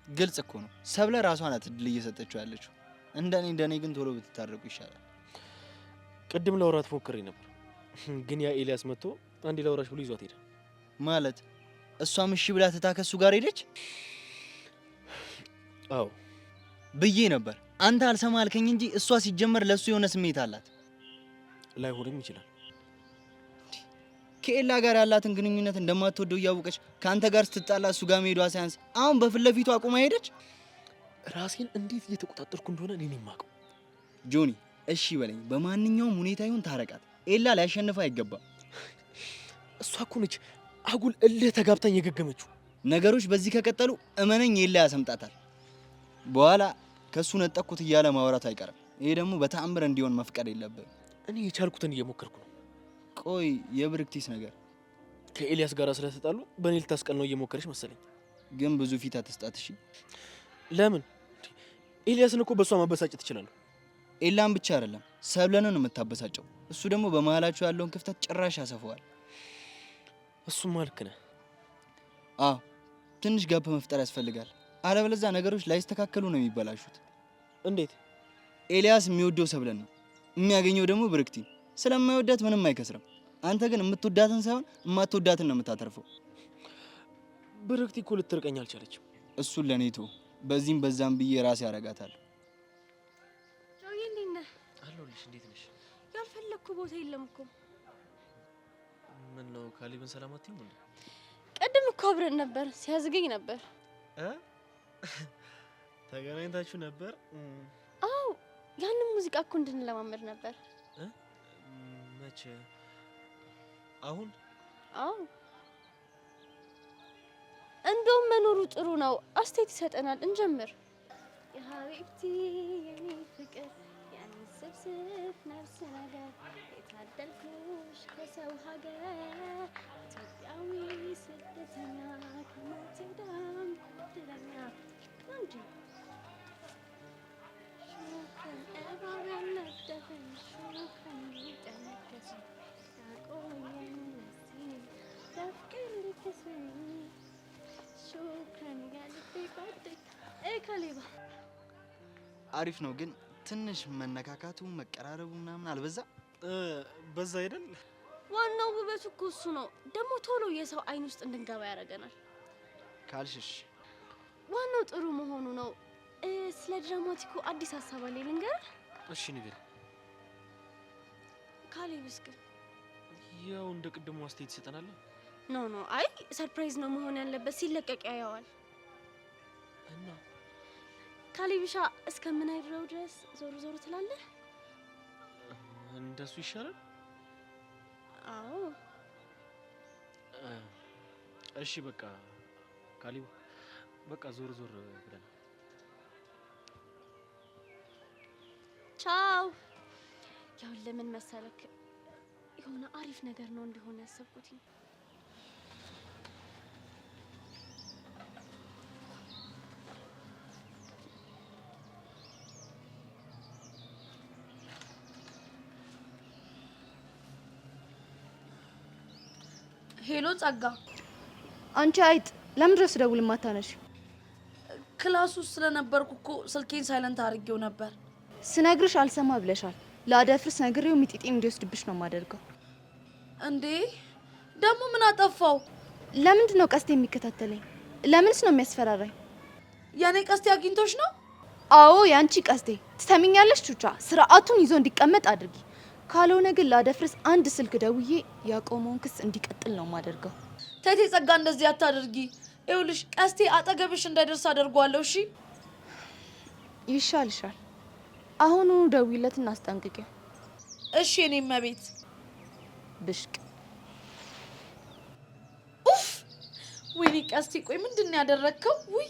ግልጽ እኮ ነው። ሰብለ ራሷ ናት እድል እየሰጠችው ያለችው። እንደኔ ግን ቶሎ ብትታረቁ ይሻላል። ቅድም ላውራት ሞክሬ ነበር፣ ግን ያ ኤልያስ መጥቶ አንዴ ላውራሽ ብሎ ይዟት ሄደ። ማለት እሷም እሺ ብላ ትታ ከሱ ጋር ሄደች? አዎ ብዬ ነበር። አንተ አልሰማ አልከኝ እንጂ እሷ ሲጀመር ለሱ የሆነ ስሜት አላት። ላይሆንም ይችላል። ከኤላ ጋር ያላትን ግንኙነት እንደማትወደው እያወቀች ከአንተ ጋር ስትጣላ እሱ ጋር መሄዷ ሳያንስ አሁን በፊት ለፊቱ አቁማ ሄደች። ራሴን እንዴት እየተቆጣጠርኩ እንደሆነ እኔ ነኝ የማውቀው። ጆኒ እሺ በለኝ፣ በማንኛውም ሁኔታ ይሁን ታረቃት። ኤላ ሊያሸንፍ አይገባም። እሷ እኮ ነች አጉል እልህ ተጋብታኝ የገገመችው። ነገሮች በዚህ ከቀጠሉ እመነኝ ኤላ ያሰምጣታል። በኋላ ከሱ ነጠቅኩት እያለ ማውራት አይቀርም። ይሄ ደግሞ በተአምር እንዲሆን መፍቀድ የለብህም። እኔ የቻልኩትን እየሞከርኩ ነው። ቆይ የብርክቲስ ነገር? ከኤልያስ ጋር ስለተጣሉ በእኔ ልታስቀል ነው እየሞከረች መሰለኝ። ግን ብዙ ፊት አትስጣት እሺ? ለምን? ኤልያስን እኮ በእሷ ማበሳጨት ትችላለሁ። ኤላን ብቻ አይደለም ሰብለንን የምታበሳጨው። እሱ ደግሞ በመሀላቸው ያለውን ክፍተት ጭራሽ ያሰፈዋል። እሱማ ልክ ነህ። አዎ ትንሽ ጋፕ መፍጠር ያስፈልጋል። አለበለዚያ ነገሮች ላይስተካከሉ ነው የሚበላሹት። እንዴት? ኤልያስ የሚወደው ሰብለን ነው፣ የሚያገኘው ደግሞ ብርክቲ። ስለማይወዳት ምንም አይከስርም። አንተ ግን የምትወዳትን ሳይሆን የማትወዳትን ነው የምታተርፈው። ብርክቲ እኮ ልትርቀኝ አልቻለችም። እሱን ለኔ ተው። በዚህም በዛም ብዬ ራሴ ያረጋታለሁ። ጆዬ እንዴት ነህ? አለሁልሽ። እንዴት ነሽ? ያልፈለግኩ ቦታ የለም እኮ። ምን ነው ካሊብን ሰላም አትይም እንዴ? ቅድም እኮ አብረን ነበር፣ ሲያዝገኝ ነበር። ተገናኝታችሁ ነበር? አዎ ያንን ሙዚቃ እኮ እንድንለማመድ ነበር። መቼ? አሁን? አዎ እንደውም መኖሩ ጥሩ ነው። አስተያየት ይሰጠናል። እንጀምር። የሀቢብቲ የኔ ፍቅር ያንስብስብ ነፍስ ነገር የታደልኩሽ ከሰው ሀገር ኢትዮጵያዊ ስደተኛ ከሞት ዳም ድለኛ እንጂ ሹክን እባብ ያልነደፈን ሹክን ሊጠነከስ ያቆየን ለዚህ በፍቅር ሊከስኝ ሹክን ያልቤ ጓደኝ ከሌባ አሪፍ ነው ግን ትንሽ መነካካቱ መቀራረቡ ምናምን አልበዛ? በዛ አይደል? ዋናው ውበቱ እኮ እሱ ነው። ደግሞ ቶሎ የሰው አይን ውስጥ እንድንገባ ያደርገናል። ካልሽሽ ዋናው ጥሩ መሆኑ ነው። ስለ ድራማቲኩ አዲስ ሀሳብ አለኝ ልንገርህ። እሺ ንገር። ካሌብስ ግን ያው እንደ ቅድሙ አስተያየት ይሰጠናል። ኖ አይ ሰርፕራይዝ ነው መሆን ያለበት። ሲለቀቅ ያየዋል። እና ካሌብሻ እስከምናይድረው ድረስ ዞር ዞር ትላለህ? እንደሱ ይሻላል። አዎ እሺ በቃ ካሌብ በቃ ዞር ዞር ብለን ቻው። ያው ለምን መሰለክ የሆነ አሪፍ ነገር ነው እንዲሆን ያሰብኩት። ሄሎ ጸጋ፣ አንቺ አይጥ ለምን ድረስ ደውል ማታነሽ? ክላስ ውስጥ ስለነበርኩ እኮ ስልኬን ሳይለንት አድርጌው ነበር። ስነግርሽ አልሰማ ብለሻል። ለአደፍርስ ነግሬው ሚጢጢ እንዲወስድብሽ ነው የማደርገው። እንዴ ደግሞ ምን አጠፋው? ለምንድን ነው ቀስቴ የሚከታተለኝ? ለምንስ ነው የሚያስፈራራኝ? የኔ ቀስቴ አግኝቶሽ ነው? አዎ ያንቺ ቀስቴ። ትሰሚኛለሽ ቹቻ፣ ስርዓቱን ይዞ እንዲቀመጥ አድርጊ። ካልሆነ ግን ለአደፍርስ አንድ ስልክ ደውዬ ያቆመውን ክስ እንዲቀጥል ነው የማደርገው። ተይቴ ጸጋ፣ እንደዚህ አታድርጊ። ይኸውልሽ ቀስቴ አጠገብሽ እንዳይደርስ አደርገዋለሁ። እሺ ይሻልሻል። አሁኑ ደውይለት እና አስጠንቅቂው። እሺ የኔ መቤት። ብሽቅ ኡፍ! ወይኔ ቀስቴ፣ ቆይ ምንድን ነው ያደረግከው? ውይ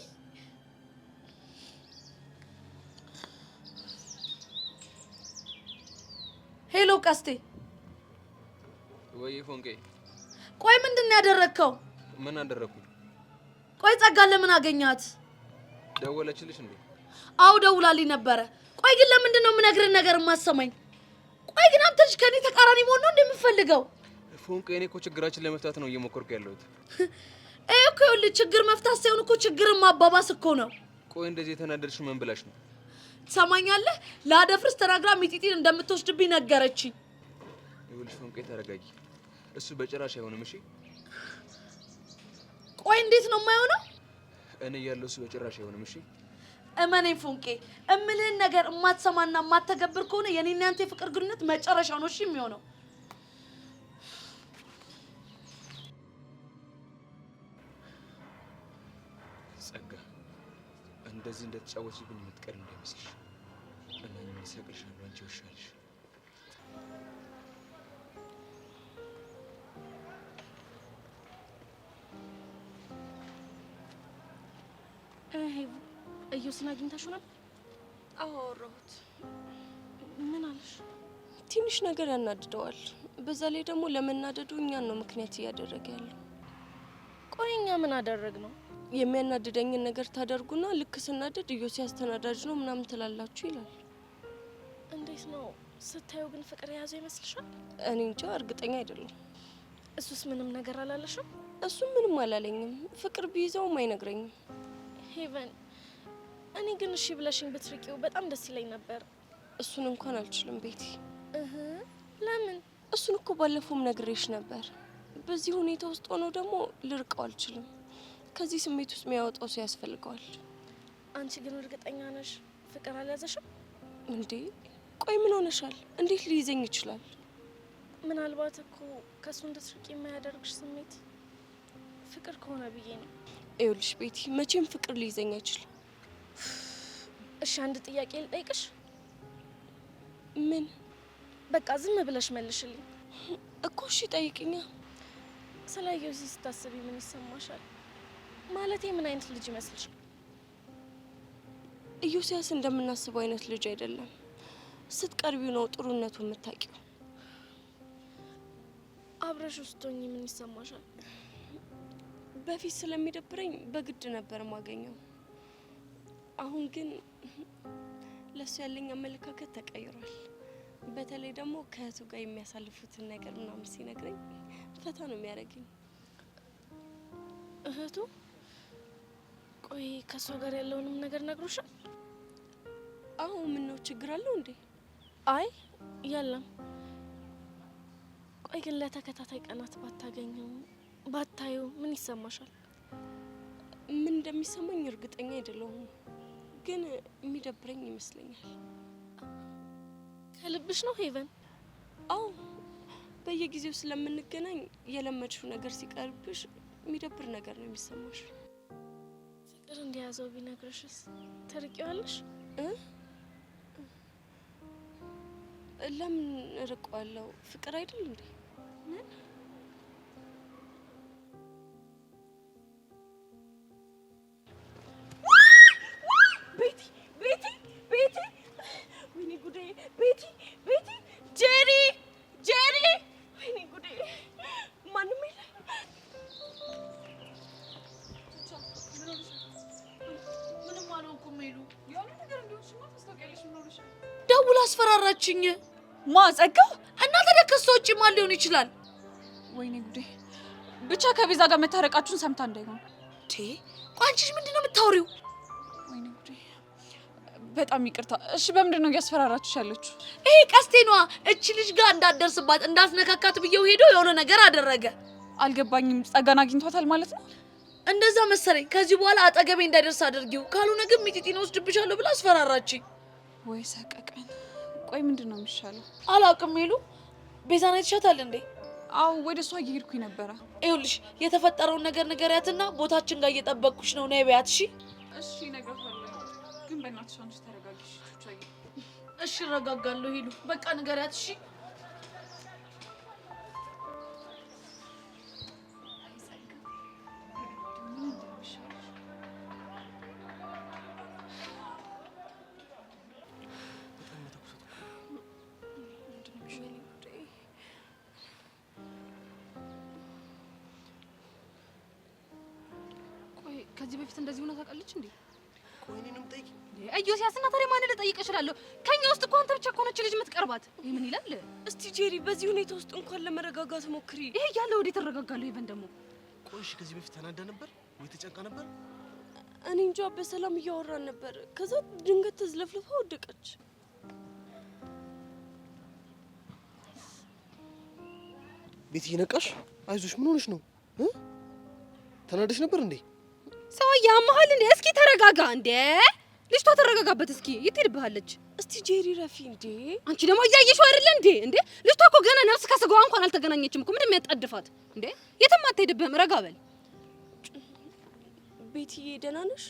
ሄሎ ቀስቴ። ወይ ፎንቄ፣ ቆይ ምንድን ነው ያደረግከው? ምን አደረኩኝ? ቆይ ጸጋ ለምን አገኛት? ደወለችልሽ እንዴ? አው ደውላልኝ ነበረ። ቆይ ግን ለምንድን ነው የምነግርህ ነገር የማሰማኝ? ቆይ ግን አንተ ልጅ ከኔ ተቃራኒ መሆን ነው እንደምፈልገው? ፎንቄ፣ እኔ እኮ ችግራችን ለመፍታት ነው እየሞከርኩ ያለሁት። እኮ ይኸውልህ ችግር መፍታት ሳይሆን እኮ ችግርን ማባባስ እኮ ነው። ቆይ እንደዚህ የተናደድሽ ምን ብላሽ ነው? ትሰማኛለህ? ለአደፍርስ ተናግራ ሚጢጢን እንደምትወስድብኝ ነገረችኝ። ይኸውልሽ ፎንቄ ተረጋጊ። እሱ በጭራሽ አይሆንም። እሺ ቆይ እንዴት ነው የማይሆነው? እኔ ያለው እሱ በጭራሽ አይሆንም። እሺ እመኔ ፎንቄ፣ እምልህን ነገር የማትሰማና የማትተገብር ከሆነ የኔና ያንተ የፍቅር ግንኙነት መጨረሻ ነው እሺ የሚሆነው። ጸጋ፣ እንደዚህ እንደተጫወትሽብኝ የምትቀር እንዳይመስልሽ። እመኝ እሰቅልሻለሁ። አንቺ ውሻልሽ። እዩስን አግኝታሽው ነበር? አዎ አወራሁት። ምን አለሽ? ትንሽ ነገር ያናድደዋል። በዛ ላይ ደግሞ ለመናደዱ እኛን ነው ምክንያት እያደረገ ያለው። ቆይ እኛ ምን አደረግ ነው? የሚያናድደኝን ነገር ታደርጉና ልክ ስናደድ ኢዮስያስ ተናዳጅ ነው ምናምን ትላላችሁ ይላል። እንዴት ነው ስታየው ግን ፍቅር የያዘው ይመስልሻል? እኔ እንጃ፣ እርግጠኛ አይደለም። እሱስ ምንም ነገር አላለሽም? እሱም ምንም አላለኝም። ፍቅር ቢይዘውም አይነግረኝም። ሄቨን፣ እኔ ግን እሺ ብለሽኝ ብትርቂው በጣም ደስ ይለኝ ነበር። እሱን እንኳን አልችልም ቤቲ። ለምን? እሱን እኮ ባለፈውም ነግሬሽ ነበር። በዚህ ሁኔታ ውስጥ ሆኖ ደግሞ ልርቀው አልችልም። ከዚህ ስሜት ውስጥ የሚያወጣው ሰው ያስፈልገዋል። አንቺ ግን እርግጠኛ ነሽ ፍቅር አልያዘሽም እንዴ? ቆይ ምን ሆነሻል? እንዴት ሊይዘኝ ይችላል? ምናልባት እኮ ከሱ እንድትርቂ የማያደርግሽ ስሜት ፍቅር ከሆነ ብዬ ነው። ይኸውልሽ ቤቲ፣ መቼም ፍቅር ሊይዘኝ አይችልም። እሺ አንድ ጥያቄ ልጠይቅሽ። ምን? በቃ ዝም ብለሽ መልሽልኝ እኮ። እሺ ጠይቅኛ። ስለ ኢዮሲ ስታስቢ ምን ይሰማሻል? ማለቴ ምን አይነት ልጅ ይመስልሻል? ኢዮስያስ እንደምናስበው አይነት ልጅ አይደለም። ስትቀርቢው ነው ጥሩነቱ የምታውቂው። አብረሽ ውስጥ ሆኜ ምን ይሰማሻል? በፊት ስለሚደብረኝ በግድ ነበር ማገኘው። አሁን ግን ለሱ ያለኝ አመለካከት ተቀይሯል። በተለይ ደግሞ ከእህቱ ጋር የሚያሳልፉትን ነገር ምናምን ሲነግረኝ ፈታ ነው የሚያደርገኝ። እህቱ? ቆይ ከሷ ጋር ያለውንም ነገር ነግሮሻል? አሁን ምን ነው ችግር አለው እንዴ? አይ የለም። ቆይ ግን ለተከታታይ ቀናት ባታገኘው ባታዩ ምን ይሰማሻል? ምን እንደሚሰማኝ እርግጠኛ አይደለሁም፣ ግን የሚደብረኝ ይመስለኛል። ከልብሽ ነው ሄቨን? አዎ፣ በየጊዜው ስለምንገናኝ የለመድሽው ነገር ሲቀርብሽ የሚደብር ነገር ነው የሚሰማሽ። ፍቅር እንዲያዘው ቢነግርሽስ ትርቂዋለሽ? ለምን እርቀዋለሁ? ፍቅር አይደል እንዴ? ምን ቤቲ ቤቲ ቤቲ ወይኔ ጉዴ! ቤቲ ቤቲ ጄሪ ጄሪ ወይኔ ጉዴ! ማንም የለ። ምንም አልሆንኩም ሄሉ። የሆነ ነገር እንደሆንሽማ ታስታውቂያለሽ። ምን ሆነሻል? ደውላ አስፈራራችኝ። ማጸጋ እና ተደከሰ ውጪ ማን ሊሆን ይችላል? ወይኔ ጉዴ! ብቻ ከቤዛ ጋር መታረቃችሁን ሰምታ እንዳይሆን። ቋንቺሽ ምንድነው የምታወሪው? ወይኔ ጉዴ! በጣም ይቅርታ። እሺ በምንድን ነው እያስፈራራችሽ ያለችው? ይሄ ቀስቴ ነዋ። እቺ ልጅ ጋር እንዳትደርስባት እንዳትነካካት ብየው ሄዶ የሆነ ነገር አደረገ። አልገባኝም። ጸጋን አግኝቷታል ማለት ነው? እንደዛ መሰለኝ። ከዚህ በኋላ አጠገቤ እንዳይደርስ አድርጊው፣ ካልሆነ ግን ሚጢጢን ወስድብሻለሁ ብላ አስፈራራችኝ። ወይ ሰቀቀን። ቆይ ምንድን ነው የሚሻለው? አላውቅም ሄሉ። ቤዛን አይተሻታል እንዴ? አዎ ወደ እሷ እየሄድኩኝ ነበረ። ይኸውልሽ የተፈጠረውን ነገር ንገሪያትና ቦታችን ጋር እየጠበቅኩሽ ነው። ነይ በያት። እሺ እሺ እነግራታለሁ። ግን በእናትሽ አንቺ ተረጋጊሽ። እሺ እረጋጋለሁ ሄሉ። በቃ ንገሪያት። እሺ ከዚህ በፊት እንደዚህ ሆነ ታውቃለች እንዴ? ቆይ እኔንም ጠይቂ። ኢዮስያስና ታዲያ ማንን ልጠይቅ እችላለሁ? ከኛ ውስጥ እኮ አንተ ብቻ እኮ ነች ልጅ የምትቀርባት። ይሄ ምን ይላል? እስቲ ጄሪ በዚህ ሁኔታ ውስጥ እንኳን ለመረጋጋት ሞክሪ። ይሄ ያለ ወዴት ተረጋጋለሁ? ይበን ደግሞ ቆይሽ ከዚህ በፊት ተናዳ ነበር ወይ ተጨንቃ ነበር? እኔ እንጃ። በሰላም እያወራን ነበር። ከዛ ድንገት ተዝለፍልፋ ወደቀች። ቤት እየነቃሽ? አይዞሽ ምን ሆነሽ ነው? ተናደሽ ነበር እንዴ? ሰው ያመሃል እንዴ? እስኪ ተረጋጋ እንዴ! ልጅቷ ተረጋጋበት እስኪ። ይትልብሃለች። እስቲ ጄሪ ረፊ እንዴ! አንቺ ደግሞ እያየሽው አይደል እንዴ? እንዴ ልጅቷ እኮ ገና ነፍስ ከስጋዋ እንኳን አልተገናኘችም እኮ። ምንም ያጣድፋት እንዴ? የትም አትሄድብህም። ረጋ በል። ቤትዬ ደህና ነሽ?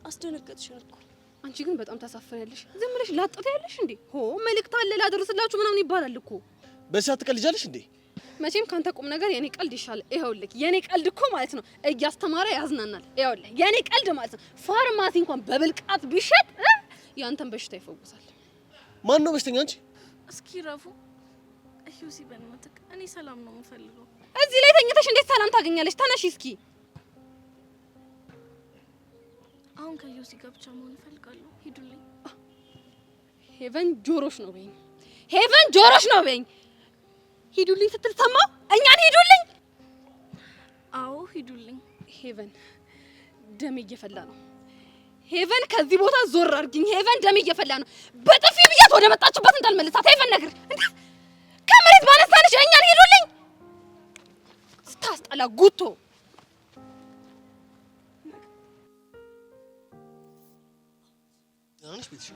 አስደነገጥሽን እኮ። አንቺ ግን በጣም ታሳፍሪያለሽ። ዝም ብለሽ ላጥታ ያለሽ እንዴ? ሆ መልእክት አለ ላደርስላችሁ ምናምን ይባላል እኮ። በሳት ትቀልጃለሽ እንዴ? መቼም ካንተ ቁም ነገር የኔ ቀልድ ይሻላል። ይኸውልህ የኔ ቀልድ እኮ ማለት ነው እያስተማረ ያዝናናል። ይኸውልህ የኔ ቀልድ ማለት ነው ፋርማሲ እንኳን በብልቃት ቢሸጥ ያንተን በሽታ ይፈውሳል። ማን ነው በሽተኛ? አንቺ። እስኪ ረፉ እዩሲ በእናትህ፣ እኔ ሰላም ነው የምፈልገው። እዚህ ላይ ተኝተሽ እንዴት ሰላም ታገኛለሽ? ተነሺ እስኪ። አሁን ከዩሲ ጋር ብቻ መሆን እፈልጋለሁ። ሂዱልኝ። ሄቨን ጆሮሽ ነው በይኝ። ሄቨን ጆሮሽ ነው በይኝ። ሂዱልኝ ስትል ሰማው? እኛን ሂዱልኝ። አዎ ሂዱልኝ። ሄቨን ደም እየፈላ ነው። ሄቨን ከዚህ ቦታ ዞር አድርጊኝ። ሄቨን ደም እየፈላ ነው። በጥፊ ብያት ወደ መጣችበት እንዳልመልሳት። ሄቨን ነግር እንዴ ከመሬት ባነሳንሽ እኛን ሂዱልኝ። ስታስጠላ ጉቶ። አንቺ ቤትሽ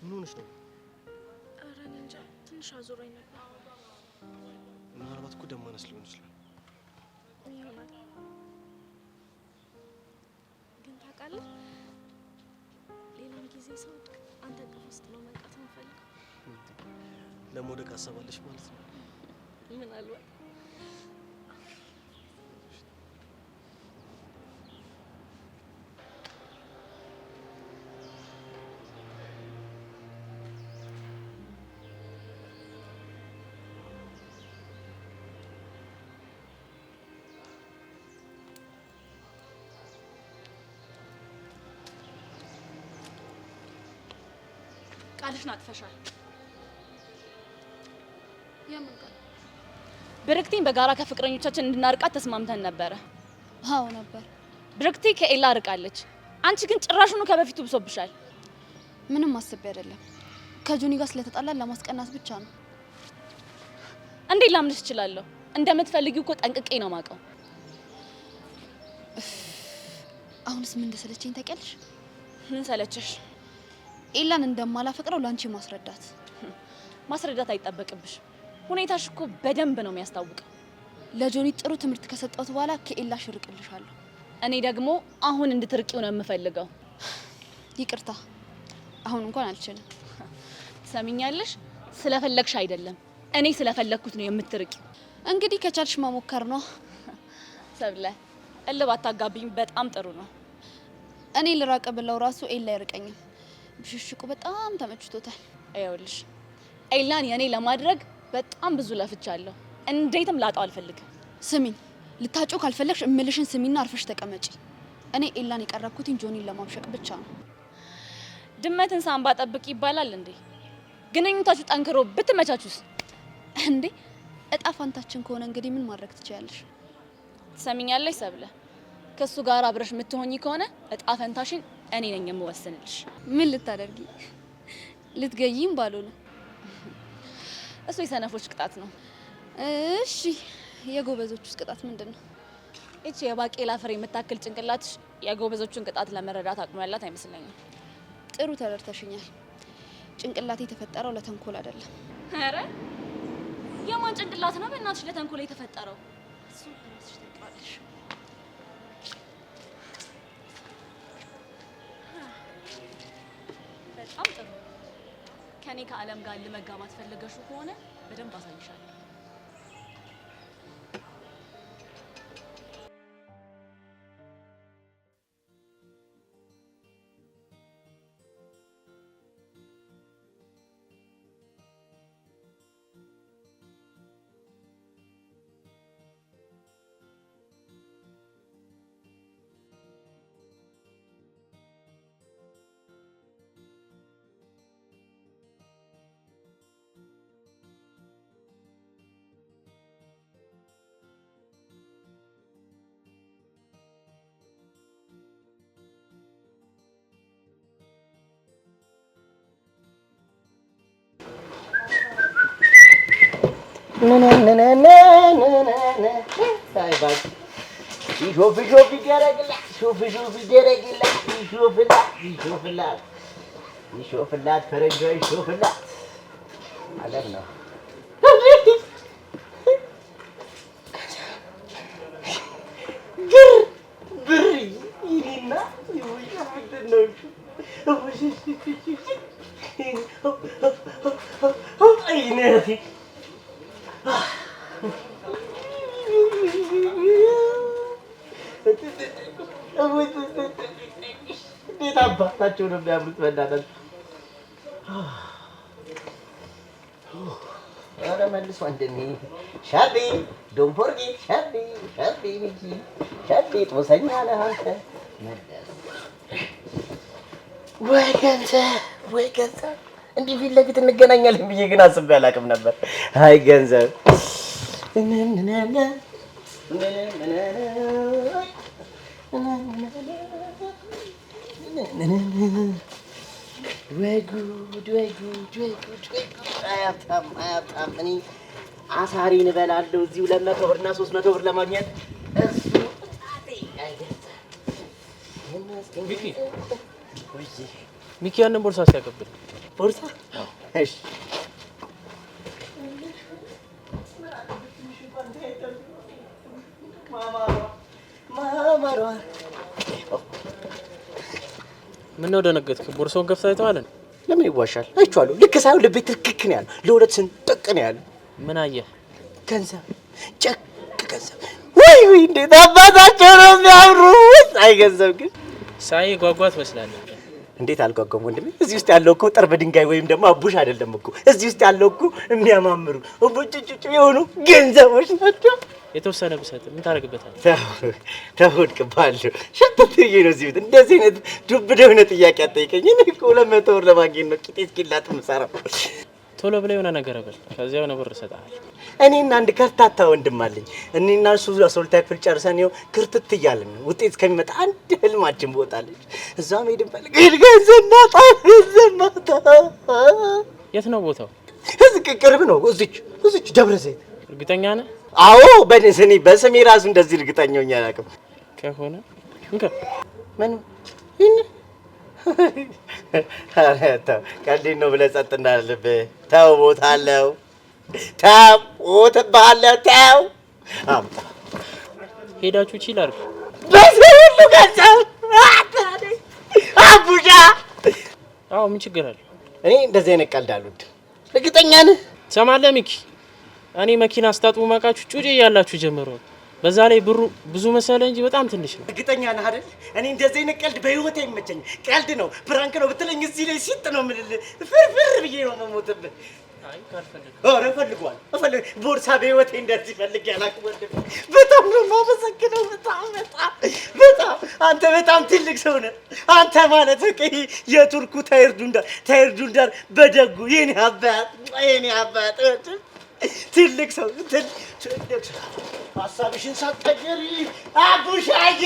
ምን ሆነሽ ነው? ኧረ እኔ እንጃ ትንሽ አዞረኝ ነበር። ምናልባት እኮ ደም ማነስ ሊሆን ይችላል። ይሆናል። ግን ታውቃለህ ሌላም ጊዜ ስወድቅ አንተ እቅፍ ውስጥ ነው መንቃት የምፈልገው። ለመውደቅ አሰባለሽ ማለት ነው? ምናልባት ቃልሽን አጥፈሻል። የምን ቃል? ብርክቲን በጋራ ከፍቅረኞቻችን እንድናርቃት ተስማምተን ነበረ። አዎ ነበር። ብርክቲ ከኤላ ርቃለች። አንቺ ግን ጭራሹኑ ከበፊቱ ብሶብሻል። ምንም አስቤ አይደለም። ከጆኒ ጋር ስለተጣላን ለማስቀናት ብቻ ነው። እንዴት ላምንሽ እችላለሁ? እንደምትፈልጊው እኮ ጠንቅቄ ነው ማውቀው። አሁንስ ምን እንደሰለቸኝ ታውቂያለሽ? ምን ሰለቸሽ? ኤላን እንደማላፈቅረው ላንቺ ማስረዳት። ማስረዳት አይጠበቅብሽ። ሁኔታሽ እኮ በደንብ ነው የሚያስታውቀው። ለጆኒ ጥሩ ትምህርት ከሰጠሁት በኋላ ከኤላ ሽርቅልሻለሁ። እኔ ደግሞ አሁን እንድትርቂው ነው የምፈልገው። ይቅርታ አሁን እንኳን አልችልም። ትሰሚኛለሽ? ስለፈለግሽ አይደለም እኔ ስለፈለግኩት ነው የምትርቂው። እንግዲህ ከቻልሽ መሞከር ነው። ሰብለ እልባት ታጋቢኝ በጣም ጥሩ ነው። እኔ ልራቅ ብለው ራሱ ኤላ አይርቀኝም። ብሽሽቁ በጣም ተመችቶታል። አይውልሽ ኤላን የኔ ለማድረግ በጣም ብዙ ለፍቻለሁ። እንዴትም ላጣው አልፈልግም። ስሚኝ፣ ልታጩ ካልፈለግሽ እምልሽን ስሚና አርፈሽ ተቀመጪ። እኔ ኤላን የቀረብኩትኝ ጆኒን ለማብሸቅ ብቻ ነው። ድመትን ሳምባ ጠብቅ ይባላል እንዴ? ግንኙነታችሁ ጠንክሮ ብትመቻቹስ እንዴ? እጣ ፋንታችን ከሆነ እንግዲህ ምን ማድረግ ትችያለሽ? ትሰሚኛለሽ ሰብለ፣ ከሱ ጋር አብረሽ የምትሆኚ ከሆነ እጣ ፈንታሽን እኔ ነኝ የምወስንልሽ። ምን ልታደርጊ? ልትገይም ባልሆነ እሱ የሰነፎች ቅጣት ነው። እሺ የጎበዞቹስ ቅጣት ምንድን ነው? እቺ የባቄላ ፍሬ የምታክል ጭንቅላትሽ የጎበዞቹን ቅጣት ለመረዳት አቅሙ ያላት አይመስለኝም። ጥሩ ተረድተሽኛል። ጭንቅላቴ የተፈጠረው ለተንኮል አይደለም። ኧረ የማን ጭንቅላት ነው በእናትሽ ለተንኮል የተፈጠረው? እሱ ራስሽ ታውቂዋለሽ። በጣም ጥሩ። ከኔ ከዓለም ጋር ለመጋባት ፈልገሽው ከሆነ በደንብ አሳይሻለሁ። ይሾፍላት ፈረንጇ ይሾፍላት አለም ነው። ብሪ ይልና አይነቴ እንዴት አባታቸው ነው የሚያምሩት! በእናትህ ኧረ መልስ ወንድሜ። ሻቤ ዶንት ፎርጌት ሻቤ ሻቤ ሚኪ ሻቤ ጦሰኛ ነህ አንተ። ወይ ገንዘብ እንዲህ ፊት ለፊት እንገናኛለን ብዬ ግን አስቤ አላውቅም ነበር። አይ ገንዘብ ወይ ጉድ! አያብጣም። እኔ አሳሪን እበላለሁ እዚሁ 200 ብርና 300 ብር ለማግኘት እሱ ሚኪ ያንን ቦርሳ ሲያቀብል ቦርሳ እሺ ማማሯ ምን ነው ደነገጥክ? ቦርሳውን ከፍተህ አይተዋል? ለምን ይዋሻል? አይቼዋለሁ። ልክ ሳይሆን ልቤ ትክክ ነው ያለው። ለሁለት ስንጥቅ ነው ያለው። ምን አየህ? ገንዘብ ጨቅ ገንዘብ። ወይ እንዴት አባታቸው ነው የሚያምሩት! አይ ገንዘብ ግን ሳይ ጓጓት መስላለህ። እንዴት አልጓጓም ወንድሜ? እዚህ ውስጥ ያለው እኮ ጥርብ ድንጋይ ወይም ደግሞ አቡሽ አይደለም እኮ። እዚህ ውስጥ ያለው እኮ የሚያማምሩ ቡጭጭጭ የሆኑ ገንዘቦች ናቸው። የተወሰነ ብሰጥ ምን ታደርግበታለህ? ተወድቅባለሁ። ሸተት ብዬ ነው እዚህ ቤት እንደዚህ አይነት ዱብ የሆነ ጥያቄ አትጠይቀኝ። እኔ እኮ 200 ብር ለማግኘት ነው ቂጤ እስኪላጥ የምሰራው። ቶሎ ብለህ የሆነ ነገር በል፣ ከዚያ የሆነ ብር እሰጥሃለሁ። እኔና አንድ ከርታታ ወንድም አለኝ። እኔና እሱ 12ኛ ክፍል ጨርሰን ይኸው ክርትት እያልን ነው። ውጤት እስከሚመጣ አንድ ህልማችን ቦታለች። እዛም ሄድን ፈልግ ገንዘብ ማጣ። የት ነው ቦታው? እዚህ ቅርብ ነው። እዚች ደብረ ዘይት። እርግጠኛ ነህ? አዎ በስሜ ራሱ እንደዚህ እርግጠኛ ሆኜ አላውቅም። ከሆነ እንካ ምን ኧረ ተው፣ ቀልዴን ነው ብለህ ጸጥ እንዳልልብህ። ተው ቦታ አለው ተው እሞትብሃለሁ። ተው አምጣ። ሄዳችሁ ይችላል በዚህ ሁሉ ገንዘብ አቡሻ። አዎ ምን ችግር አለ? እኔ እንደዚህ አይነት ቀልድ አልወድም። እርግጠኛ ነህ? ትሰማለህ ሚኪ? እኔ መኪና አስታጥቡ ማቃችሁ ጩጬ ያላችሁ ጀመሩ። በዛ ላይ ብሩ ብዙ መሰለ እንጂ በጣም ትንሽ ነው። እርግጠኛ ነህ አይደል? እኔ እንደዚህ አይነት ቀልድ በህይወቴ አይመቸኝም። ቀልድ ነው ፕራንክ ነው ብትለኝ እዚህ ላይ ሲጥ ነው የምልልህ። ፍርፍር ብዬ ነው የምሞትብህ። አይ ካልፈልግ ኧረ እፈልገዋለሁ እፈልግ ቦርሳ በህይወቴ እንደዚህ ፈልጌ አላውቅም። ወንድም በጣም ነው የማመሰግነው። በጣም አንተ በጣም ትልቅ ሰው ነህ። አንተ ማለት በቃ የቱርኩ ታይር ዱንዳር በደጉ የኔ አባት ትልቅ ሰው ትልቅ ሰው። ሀሳብሽን ሳትቀይሪ አቡሻዬ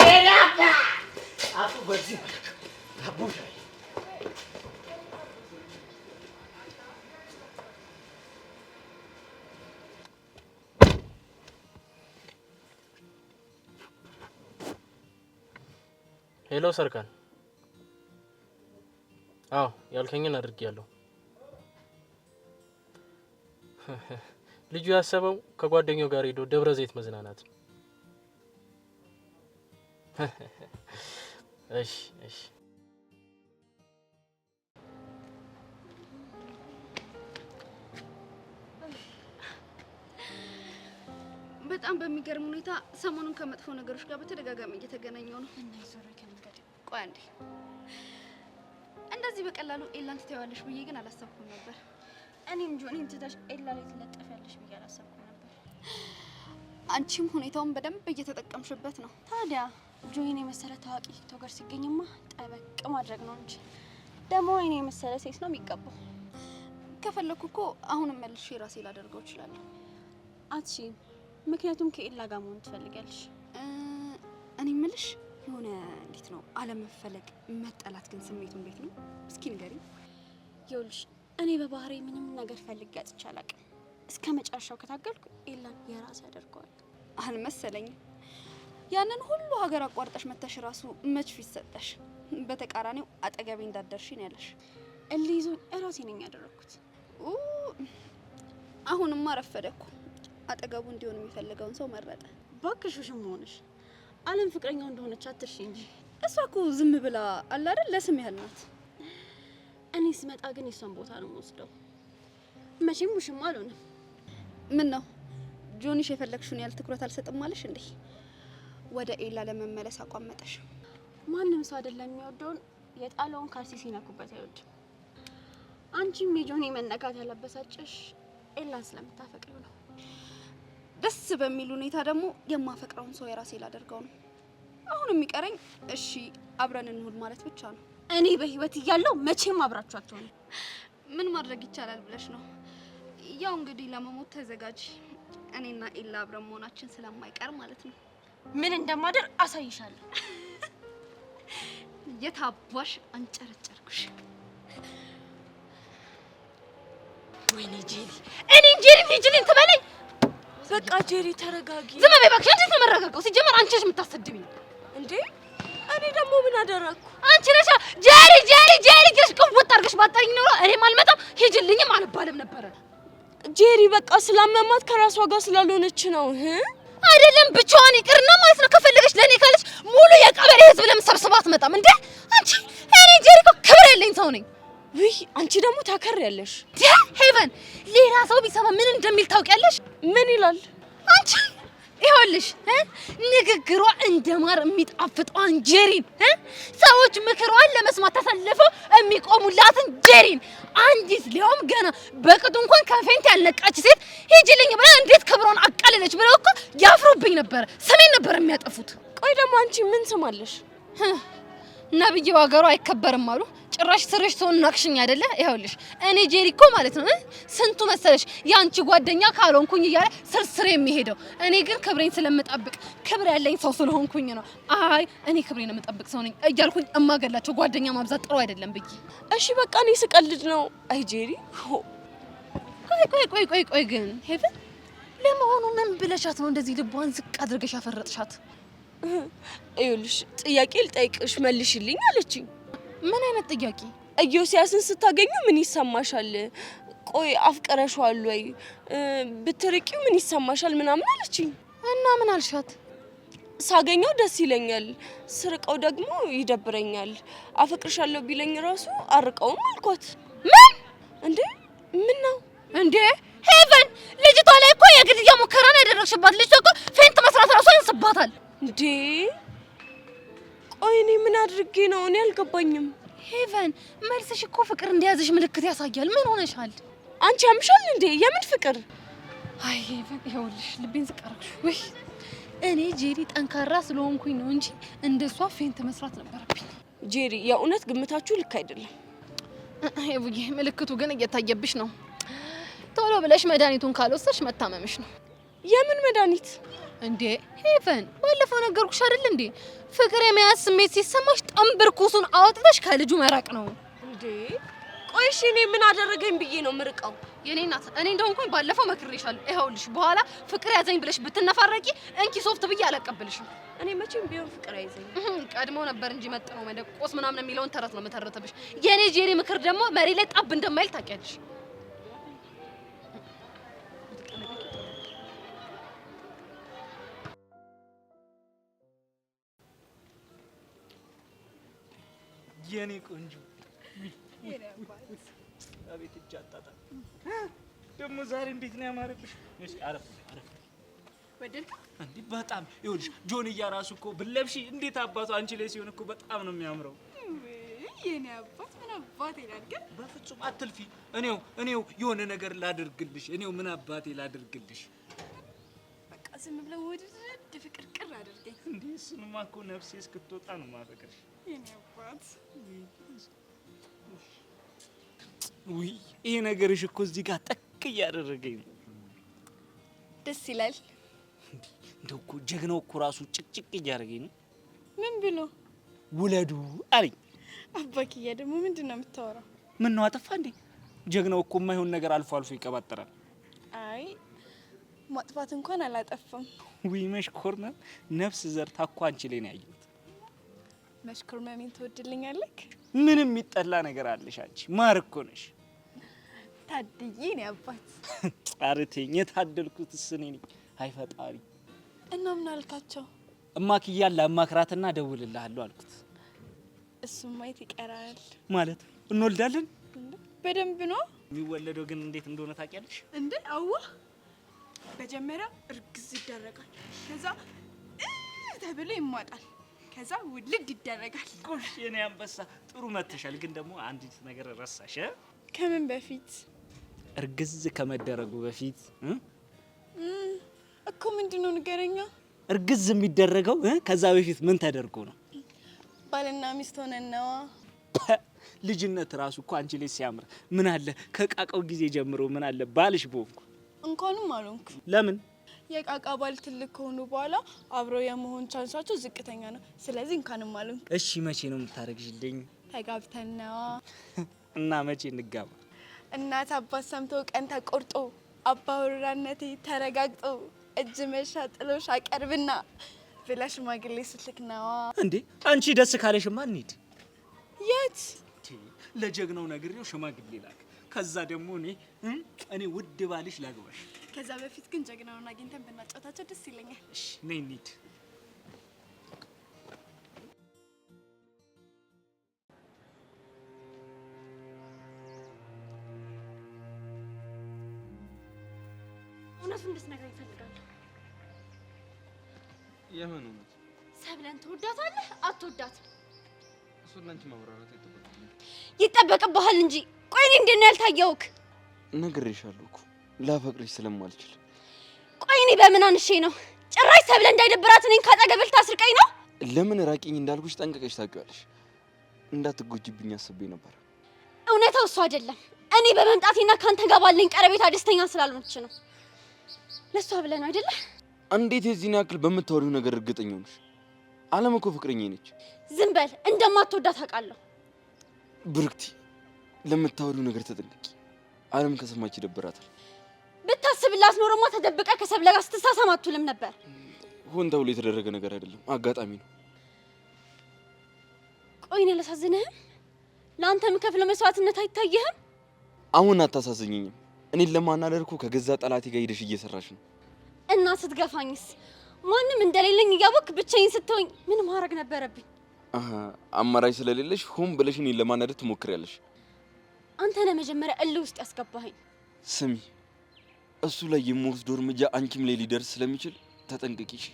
አቡ በዚህ አቡሻዬ ሄሎ ሰርካን። አዎ ያልከኝን አድርጌያለሁ። ልጁ ያሰበው ከጓደኛው ጋር ሄዶ ደብረ ዘይት መዝናናት ነው። እሺ በጣም በሚገርም ሁኔታ ሰሞኑን ከመጥፎ ነገሮች ጋር በተደጋጋሚ እየተገናኘው ነው። እና ይዞር ከመንገድ ቆይ አንዴ፣ እንደዚህ በቀላሉ ኤላን ትተዋለሽ ብዬ ግን አላሰብኩም ነበር። እኔም ጆኒን ትተሽ ኤላ ላይ ትለጠፊያለሽ ብዬ አላሰብኩም ነበር። አንቺም ሁኔታውን በደንብ እየተጠቀምሽበት ነው። ታዲያ ጆኒን የመሰለ ታዋቂ ቲክቶከር ሲገኝማ ጠበቅ ማድረግ ነው እንጂ ደግሞ እኔ የመሰለ ሴት ነው የሚገባው። ከፈለኩ እኮ አሁንም መልሼ ራሴ ላደርገው እችላለሁ። አትሺም፣ ምክንያቱም ከኤላ ጋር መሆን ትፈልጋለሽ። እኔ የምልሽ የሆነ እንዴት ነው አለመፈለግ መጠላት ግን ስሜቱ እንዴት ነው? እስኪ ንገሪኝ። ይኸውልሽ እኔ በባህሪ ምንም ነገር ፈልጌ አጥቼ አላውቅም። እስከ መጨረሻው ከታገልኩ ኤላን የራሴ አደርገዋል። አልመሰለኝም። ያንን ሁሉ ሀገር አቋርጠሽ መተሽ ራሱ መች ፊት ሰጠሽ? በተቃራኒው አጠገቤ እንዳደርሽ ነው ያለሽ። እሊይዞኝ እራሴ ነኝ ያደረኩት። አሁንማ ረፈደኩ። አጠገቡ እንዲሆን የሚፈልገውን ሰው መረጠ። ባክሽ ውሽም ሆነሽ አለም ፍቅረኛው እንደሆነች አትርሺ እንጂ። እሷ እኮ ዝም ብላ አለ አይደል ለስም ያህል ናት። እኔ ስመጣ ግን የሷን ቦታ ነው የምወስደው። መቼም ውሽም አልሆንም። ምን ነው ጆኒሽ የፈለግሽውን ያህል ትኩረት አልሰጥም ማለሽ እንዴ? ወደ ኤላ ለመመለስ አቋመጠሽ። ማንም ሰው አይደለም የሚወደውን የጣለውን ካልሲ ሲነኩበት አይወድም። አንቺም የጆኒ መነካት ያለበሳጨሽ ኤላን ስለምታፈቅሪው ነው። ደስ በሚል ሁኔታ ደግሞ የማፈቅረውን ሰው የራሴ ላደርገው ነው። አሁን የሚቀረኝ እሺ አብረን እንሁን ማለት ብቻ ነው። እኔ በህይወት እያለሁ መቼም አብራችኋቸው ነው። ምን ማድረግ ይቻላል ብለሽ ነው? ያው እንግዲህ ለመሞት ተዘጋጅ። እኔና ኤላ አብረን መሆናችን ስለማይቀር ማለት ነው። ምን እንደማደር አሳይሻለሁ። የታባሽ አንጨረጨርኩሽ። ወይኔ ጄሪ፣ እኔ ጄሪ ልጅልኝ ትበለኝ። በቃ ጄሪ ተረጋጊ። ዝም በይ እባክሽ። እንዴት ነው የምረጋጋው? ሲጀመር አንቺ ነሽ የምታሰድብኝ እንዴ? እኔ ደግሞ ምን አደረኩ? አንቺ ነሽ ጄሪ ጄሪ ጄሪ ግሽ ቆወጥ አድርገሽ ባጠሪኝ ነው። እኔም አልመጣም ሂጅልኝም አልባልም ነበረ። ጄሪ በቃ ስላመማት ከራሷ ጋር ስላልሆነች ነው። አይደለም ብቻዋን ይቅርና ማለት ነው። ከፈለገች ለኔ ካለች ሙሉ የቀበሌ ህዝብ ለምን ሰብስባት መጣም እንዴ? አንቺ እኔ ጄሪ እኮ ክብር ያለኝ ሰው ነኝ። ውይ አንቺ ደግሞ ታከሪያለሽ። ሄቨን ሌላ ሰው ቢሰማ ምን እንደሚል ታውቂያለሽ? ምን ይላል? አንቺ ይኸውልሽ ንግግሯ እንደማር የሚጣፍጠውን ጄሪን ሰዎች ምክሯን ለመስማት ተሰልፈው የሚቆሙላትን ጄሪን አንዲት ሊያውም ገና በቅጡ እንኳን ከፌንት ያልነቃች ሴት ሂጂልኝ ብላ እንዴት ክብሯን አቃለለች ብለው እኮ ያፍሩብኝ ነበር። ስሜን ነበር የሚያጠፉት። ቆይ ደግሞ አንቺ ምን ስማለሽ? ነብይ በሀገሩ አይከበርም አሉ። ጭራሽ ስርሽ ሰውን ናቅሽኝ አይደለ? ይኸውልሽ እኔ ጄሪ እኮ ማለት ነው ስንቱ መሰለሽ ያንቺ ጓደኛ ካልሆንኩኝ እያለ ስርስር የሚሄደው። እኔ ግን ክብሬን ስለምጠብቅ ክብር ያለኝ ሰው ስለሆንኩኝ ነው። አይ እኔ ክብሬን የምጠብቅ ሰው ነኝ እያልኩኝ እማገላቸው ጓደኛ ማብዛት ጥሩ አይደለም ብዬ። እሺ በቃ እኔ ስቀልድ ነው። አይ ጄሪ ቆይ ግን ሄቨን ለመሆኑ ምን ብለሻት ነው እንደዚህ ልቧን ዝቅ አድርገሽ ያፈረጥሻት? ይኸውልሽ ጥያቄ ልጠይቅሽ መልሽልኝ አለችኝ። ምን አይነት ጥያቄ? ኢዮስያስን ስታገኙ ምን ይሰማሻል? ቆይ አፍቀረሽዋል ወይ ብትርቂው ምን ይሰማሻል ምናምን አለችኝ። እና ምን አልሻት? ሳገኘው ደስ ይለኛል፣ ስርቀው ደግሞ ይደብረኛል። አፈቅርሻለሁ ቢለኝ ራሱ አርቀውም አልኳት። ምን እንዴ? ምን ነው እንዴ? ሄቨን ልጅቷ ላይ እኮ የግድያ ሙከራ ነው ያደረግሽባት። ልጅቷ እኮ ፌንት መስራት ራሱ ያንስባታል። እንዴ? ቆይ እኔ ምን አድርጌ ነው? እኔ አልገባኝም። ሄቨን መልስሽ እኮ ፍቅር እንደያዘሽ ምልክት ያሳያል። ምን ሆነሻል? አንቺ ያምሻል እንዴ? የምን ፍቅር? አይ ሄቨን ይኸውልሽ ልቤን ዝቀረክሽ። ወይ እኔ ጄሪ ጠንካራ ስለሆንኩኝ ነው እንጂ እንደሷ ፌንት መስራት ነበረብኝ። ጄሪ የእውነት ግምታችሁ ልክ አይደለም። ሄቡዬ ምልክቱ ግን እየታየብሽ ነው። ቶሎ ብለሽ መድኃኒቱን ካልወሰድሽ መታመምሽ ነው። የምን መድኃኒት እንዴ? ሄቨን ባለፈው ነገርኩሽ አይደል እንዴ? ፍቅር የመያዝ ስሜት ሲሰማሽ ጠንብርኩሱን አውጥተሽ ከልጁ መራቅ ነው እንዴ? ቆይ እሺ እኔ ምን አደረገኝ ብዬ ነው ምርቀው? የኔ እናት እኔ እንደሆንኩኝ ባለፈው መክሬሻለሁ። ይኸውልሽ በኋላ ፍቅር ያዘኝ ብለሽ ብትነፋረቂ እንኪ ሶፍት ብዬ አላቀብልሽም። እኔ መቼም ቢሆን ፍቅር አይዘኝ። ቀድሞ ነበር እንጂ መጥኖ መደቆስ ምናምን የሚለውን ተረት ነው መተረተብሽ። የኔ ጄሪ ምክር ደግሞ መሪ ላይ ጣብ እንደማይል ታውቂያለሽ። የኔ ቆንጆ አቤት እጅ አጣጣ ደግሞ ዛሬ እንዴት ነው ያማረብሽ? እሺ አረፍ አረፍ ወደድክ እንዴ? በጣም ይኸውልሽ ጆንያ ራሱ እኮ ብለብሺ እንዴት አባቱ አንቺ ላይ ሲሆን እኮ በጣም ነው የሚያምረው። የኔ አባት ምን አባቴ ላድርግ? በፍጹም አትልፊ። እኔው የሆነ ነገር ላድርግልሽ። እኔው ምን አባቴ ላድርግልሽ? በቃ ዝም ብለው ወድድ ፍቅር ቅር አድርገኝ። እንዴ እሱንማ እኮ ነፍሴ እስክትወጣ ነው የማፈቅርሽ የኔ አባት። ውይ ይሄ ነገርሽ እኮ እዚህ ጋር ጠቅ እያደረገኝ ነው። ደስ ይላል። እንደው እኮ ጀግናው እኮ ራሱ ጭቅጭቅ እያደረገኝ ነው። ምን ብሎ ውለዱ አለኝ። አባክያ ደግሞ ምንድን ነው የምታወራው? ምን ነው አጠፋ እንዴ? ጀግናው እኮ የማይሆን ነገር አልፎ አልፎ ይቀባጠራል። አይ ማጥፋት እንኳን አላጠፋም። ውይ መሽኮርመም ነፍስ ዘርታ እኮ አንቺ ላይ ነው ያየሁት። መሽኮርመሜን ትወድልኛለህ? ምንም የሚጠላ ነገር አለሽ አንቺ? ማር እኮ ነሽ። ታድዬ ነው አባት። ጣርቴኝ የታደልኩት እኔ ነኝ። አይ ፈጣሪ። እና ምን አልካቸው? እማክያላ አማክራትና ደውልልሃለሁ አልኩት። እሱም ማየት ይቀራል ማለት እንወልዳለን። በደንብ ነው የሚወለደው። ግን እንዴት እንደሆነ ታውቂያለሽ እንዴ? አዋ መጀመሪያ እርግዝ ይደረጋል፣ ከዛ ተብሎ ይሟጣል፣ ከዛ ውልድ ይደረጋል። ጎሽ የኔ አንበሳ ጥሩ መተሻል። ግን ደግሞ አንዲት ነገር ረሳሽ። ከምን በፊት? እርግዝ ከመደረጉ በፊት እኮ ምንድነው ንገረኛ። እርግዝ የሚደረገው ከዛ በፊት ምን ተደርጎ ነው? ባልና ሚስት ሆነን ነዋ። ልጅነት ራሱ እኮ አንቺ ላይ ሲያምር ምን አለ ከቃቃው ጊዜ ጀምሮ ምን አለ ባልሽ ቦንኩ። እንኳንም አልሆንኩ። ለምን? የቃቃ ባል ትልቅ ከሆኑ በኋላ አብረው የመሆን ቻንሳቸው ዝቅተኛ ነው። ስለዚህ እንኳንም አልሆንኩ። እሺ መቼ ነው የምታረግሽልኝ? ተጋብተን ነዋ። እና መቼ እንጋባ? እናት አባት ሰምቶ ቀን ተቆርጦ አባወራነቴ ተረጋግጦ እጅ መሻ ጥሎሽ አቀርብና ብላ ሽማግሌ ስትልክ ነዋ። እንዴ አንቺ ደስ ካለሽማ እንሂድ። የት? ለጀግናው ነግሬው ሽማግሌ ላክ። ከዛ ደግሞ እኔ ውድ ባልሽ ላግባሽ። ከዛ በፊት ግን ጀግናውን አግኝተን ብናጫውታቸው ደስ ይለኛል። እሺ ነይ እንሂድ። እውነቱን እንድትነግረኝ እፈልጋለሁ። የምን እውነት? ሰብለን ትወዳታለህ አትወዳትም? እሱን አንቺ ማብራራት ይጠበቅብሃል እንጂ። ቆይ እኔ እንዴት ነው ያልታየውክ? ነግሬሻለሁ እኮ ላፈቅርሽ ስለማልችል። ቆይ እኔ በምን አንሼ ነው ጭራሽ ሰብለ እንዳይደብራት እኔን ካጠገብህ ታስርቀኝ ነው? ለምን ራቂኝ እንዳልኩሽ ጠንቀቀሽ ታውቂዋለሽ። እንዳትጎጂብኝ አስቤ ነበር። እውነታው እሱ አይደለም። እኔ በመምጣቴና ካንተ ጋር ባለኝ ቀረቤታ ደስተኛ ስላልሆነች ነው። ለሷ ብለህ ነው አይደለ? እንዴት የዚህን ያክል በምታወሪው ነገር እርግጠኛ ነሽ? አለም እኮ ፍቅረኛዬ ነች። ዝም በል። እንደማትወዳት አውቃለሁ። ብርክቲ ለምታወሪው ነገር ተጠንቀቂ። አለም ከሰማች ይደብራታል። ብታስብላት ኖሮማ ተደብቀ ከሰብለ ጋር ስትሳሳም አትውልም ነበር። ሆን ተብሎ የተደረገ ነገር አይደለም፣ አጋጣሚ ነው። ቆይ እኔ አላሳዝንህም? ለአንተ የምከፍለው መስዋዕትነት አይታየህም? አሁን አታሳዝኝኝም። እኔን ለማናደር እኮ ከገዛ ጠላቴ ጋር ሄደሽ እየሰራሽ ነው። እና ስትገፋኝስ ማንም እንደሌለኝ እያወቅ ብቻዬን ስትሆኝ ምን ማድረግ ነበረብኝ? አማራጭ ስለሌለሽ ሆን ብለሽ እኔን ለማናደር ትሞክሪያለሽ። አንተ ነህ መጀመሪያ እልህ ውስጥ ያስገባኸኝ። ስሚ፣ እሱ ላይ የምወስደው እርምጃ አንቺም ላይ ሊደርስ ስለሚችል ተጠንቅቂሽ።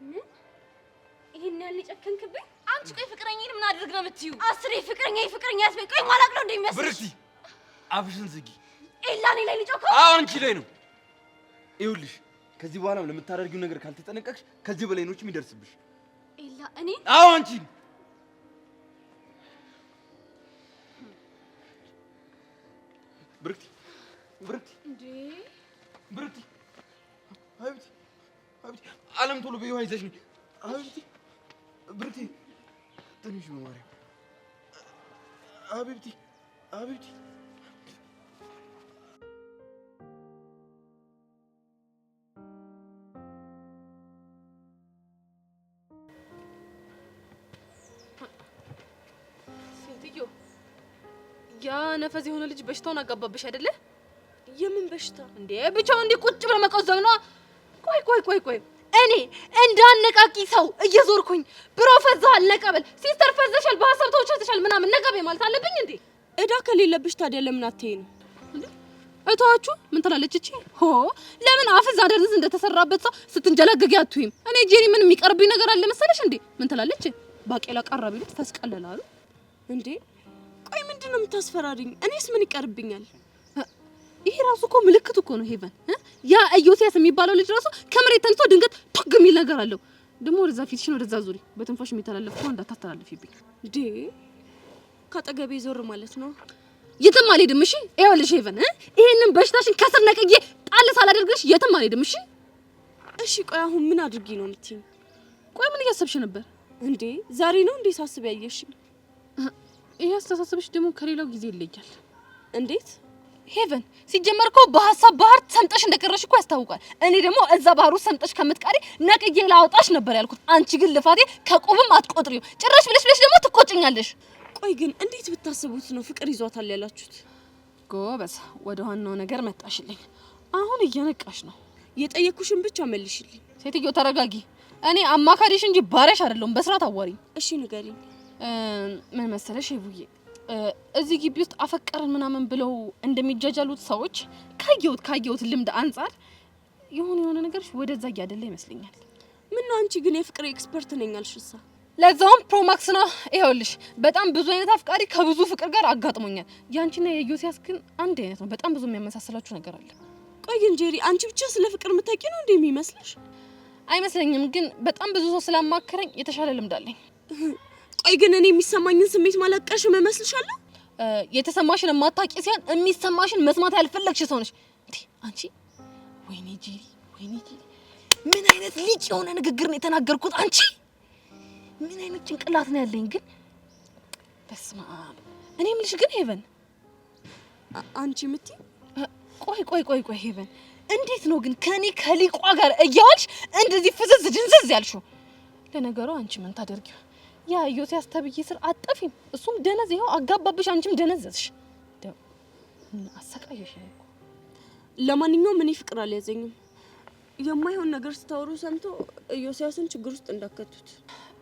ምን? ይሄን ያህል ጨከንክብኝ? አንቺ ቆይ ፍቅረኛዬን ምን አድርግ ነው የምትዩ? አስሬ ፍቅረኛ ያስበኝ። ቆይ ማላቅ ነው እንደሚመስል። ብርክቲ አፍሽን ዝጊ። ኤላ እኔ ላይ ልጮክ? አዎ አንቺ ላይ ነው። ይኸውልሽ ከዚህ በኋላ ለምታደርጊው ነገር ካልተጠነቀቅሽ ከዚህ በላይ ነው የሚደርስብሽ። ኤላ እኔ? አዎ አንቺ። ብርክቲ እንዴ ብርክቲ ሀቢብቲ አለም ቶሎ በይዋ ይዘሽ ነኝ። ሀቢብቲ ብርክቲ ትንሽ በማርያም ሀቢብቲ ሴትዮ ያ ነፈዝ የሆነ ልጅ በሽታውን አጋባብሽ አይደለ? የምን በሽታ እንዴ? ብቻው እንዲህ ቁጭ ብለ መቆዘም ነው። ቆይ እኔ እንዳነቃቂ ሰው እየዞርኩኝ ብሮ ፈዛሃል ነቀበል፣ ሲስተር ፈዘሻል፣ በሐሳብ ተወቻተሻል ምናምን ነቀበል ማለት አለብኝ እንዴ? እዳ ከሌለብሽ ታዲያ ለምን አትይኝ? እታዋቹ ምን ትላለች እቺ? ለምን አፍዛ ደርዝ እንደተሰራበት ሰው ስትንጀላገጊ አትይም? እኔ ጄሪ ምን የሚቀርብኝ ነገር አለ መሰለሽ እንዴ? ምን ትላለች? ባቄላ ቀረብ ይሉት ፈስቀለላሉ እንዴ? ቆይ ምንድነው የምታስፈራሪኝ? እኔስ ምን ይቀርብኛል? ይሄ ራሱ እኮ ምልክት እኮ ነው ሄቨን። ያ ኢዮስያስ የሚባለው ልጅ ራሱ ከመሬት ተንስቶ ድንገት ቶግ የሚል ነገር አለው። ደግሞ ወደዛ ፊትሽን ወደዛ ዙሪ፣ በትንፋሽ የሚተላለፍ እኮ እንዳታስተላልፊብኝ። እንዴ ካጠገቤ ዞር ማለት ነው? የትም አልሄድም። እሺ ይኸውልሽ ሄቨን፣ ይሄንን በሽታሽን ከስር ነቅዬ ጣል ሳላደርግሽ የትም አልሄድም። እሺ ቆይ አሁን ምን አድርጊ ነው የምትይኝ? ቆይ ምን እያሰብሽ ነበር እንዴ? ዛሬ ነው እንዴ ሳስብ ያየሽኝ? ይሄ አስተሳሰብሽ ደግሞ ከሌላው ጊዜ ይለያል። እንዴት ሄቨን? ሲጀመር እኮ በሐሳብ ባህር ሰምጠሽ እንደቀረሽ እኮ ያስታውቃል። እኔ ደግሞ እዛ ባህሩ ሰምጠሽ ከምትቀሪ ነቅዬ ላውጣሽ ነበር ያልኩት። አንቺ ግን ልፋቴ ከቁብም አትቆጥሪው። ጭራሽ ብለሽ ደግሞ ትቆጭኛለሽ። ቆይ ግን እንዴት ብታስቡት ነው ፍቅር ይዟታል ያላችሁት? ጎበዝ፣ ወደ ዋናው ነገር መጣሽልኝ። አሁን እየነቃሽ ነው። የጠየኩሽን ብቻ መልሽልኝ። ሴትዮ ተረጋጊ። እኔ አማካሪሽ እንጂ ባሪያሽ አይደለሁም። በስርዓት አዋሪኝ። እሺ ንገሪኝ። ምን መሰለሽ ይቡዬ፣ እዚህ ግቢ ውስጥ አፈቀረን ምናምን ብለው እንደሚጃጃሉት ሰዎች ካየሁት ልምድ አንጻር የሆነ ነገርሽ ወደዛ እያደለ ይመስለኛል። ምን ነው አንቺ ግን የፍቅር ኤክስፐርት ነኝ አልሽሳ? ለዛውም ፕሮማክስ ነው። ይኸውልሽ በጣም ብዙ አይነት አፍቃሪ ከብዙ ፍቅር ጋር አጋጥሞኛል። ያንቺና የኢዮስያስ ግን አንድ አይነት ነው። በጣም ብዙ የሚያመሳስላችሁ ነገር አለ። ቆይ ግን ጄሪ፣ አንቺ ብቻ ስለ ፍቅር የምታውቂ ነው እንዴ የሚመስልሽ? አይመስለኝም፣ ግን በጣም ብዙ ሰው ስላማከረኝ የተሻለ ልምድ አለኝ። ቆይ ግን እኔ የሚሰማኝን ስሜት ማለቀሽ እመስልሻለሁ? የተሰማሽን ማታቂ ሲሆን የሚሰማሽን መስማት ያልፈለግሽ ሰው ነሽ እንዴ አንቺ? ወይኔ ጄሪ፣ ምን አይነት ልጅ የሆነ ንግግር ነው የተናገርኩት? አንቺ ምን አይነት ጭንቅላት ነው ያለኝ ግን? በስመ አብ። እኔ የምልሽ ግን ሄቨን፣ አንቺ የምትይ ቆይ ሄቨን፣ እንዴት ነው ግን ከኔ ከሊቋ ጋር እያዋልሽ እንደዚህ ፍዝዝ ድንዝዝ ያልሽው? ለነገሩ አንቺ ምን ታደርጊው? ያ ኢዮስያስ ተብዬ ስር አጠፊም፣ እሱም ደነዝ፣ ይኸው አጋባብሽ፣ አንቺም ደነዘዝሽ። አሰቃየሽ እኮ። ለማንኛውም እኔ ፍቅር አልያዘኝም። የማይሆን ነገር ስታወሩ ሰምቶ ኢዮስያስን ችግር ውስጥ እንዳከቱት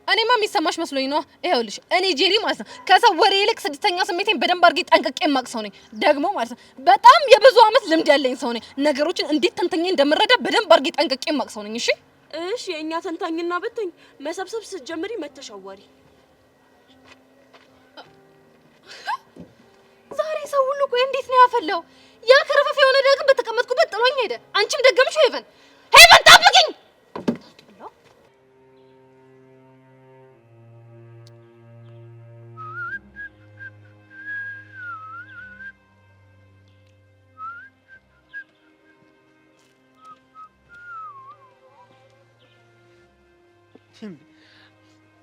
እኔማ የሚሰማሽ መስሎኝ ነው። ይኸውልሽ እኔ ጄሪ ማለት ነው ከሰው ወሬ ይልቅ ስድስተኛ ስሜቴን በደንብ አድርጌ ጠንቅቄ የማውቅ ሰው ነኝ። ደግሞ ማለት ነው በጣም የብዙ አመት ልምድ ያለኝ ሰው ነኝ። ነገሮችን እንዴት ተንተኛ እንደምረዳ በደንብ አድርጌ ጠንቅቄ የማውቅ ሰው ነኝ። እሺ የእኛ ተንታኝና በተኝ መሰብሰብ ስትጀምሪ መተሻዋሪ። ዛሬ ሰው ሁሉ ቆይ እንዴት ነው ያፈላው? ያ ከረፈፍ የሆነ ዳግም በተቀመጥኩበት ጥሎኝ ሄደ። አንቺም ደገምሽ። ሄቨን ጠብቂኝ።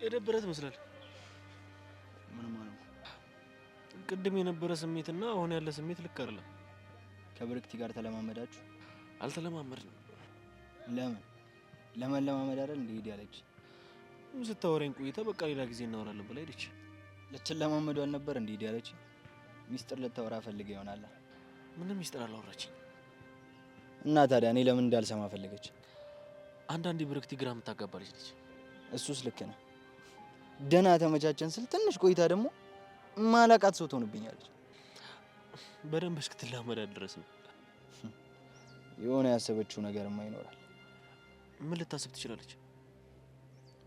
የደበረ ትመስላል። ምን ማለት ነው? ቅድም የነበረ ስሜትና አሁን ያለ ስሜት ልክ አይደለም። ከብርክቲ ጋር ተለማመዳችሁ? አልተለማመድንም። ለምን ለማመድ አይደል እንዴ ያለች? ስታወራኝ ቆይታ በቃ ሌላ ጊዜ እናወራለን ብላ ሄደች። ልትለማመዱ አልነበር እንዴ ያለች? ሚስጥር ልታወራ ፈልገ ይሆናል። ምንም ሚስጥር አላወራችኝ። እና ታዲያ እኔ ለምን እንዳልሰማ ፈለገች? አንዳንዴ ብርክቲ ግራ የምታጋባ ልጅ ነች። እሱስ ልክ ነህ። ደህና ተመቻቸን ስል ትንሽ ቆይታ ደግሞ ማላቃት ሰው ትሆንብኛለች። በደንብ እስክትላመዳት ድረስ ነው። የሆነ ያሰበችው ነገርማ ይኖራል። ምን ልታስብ ትችላለች?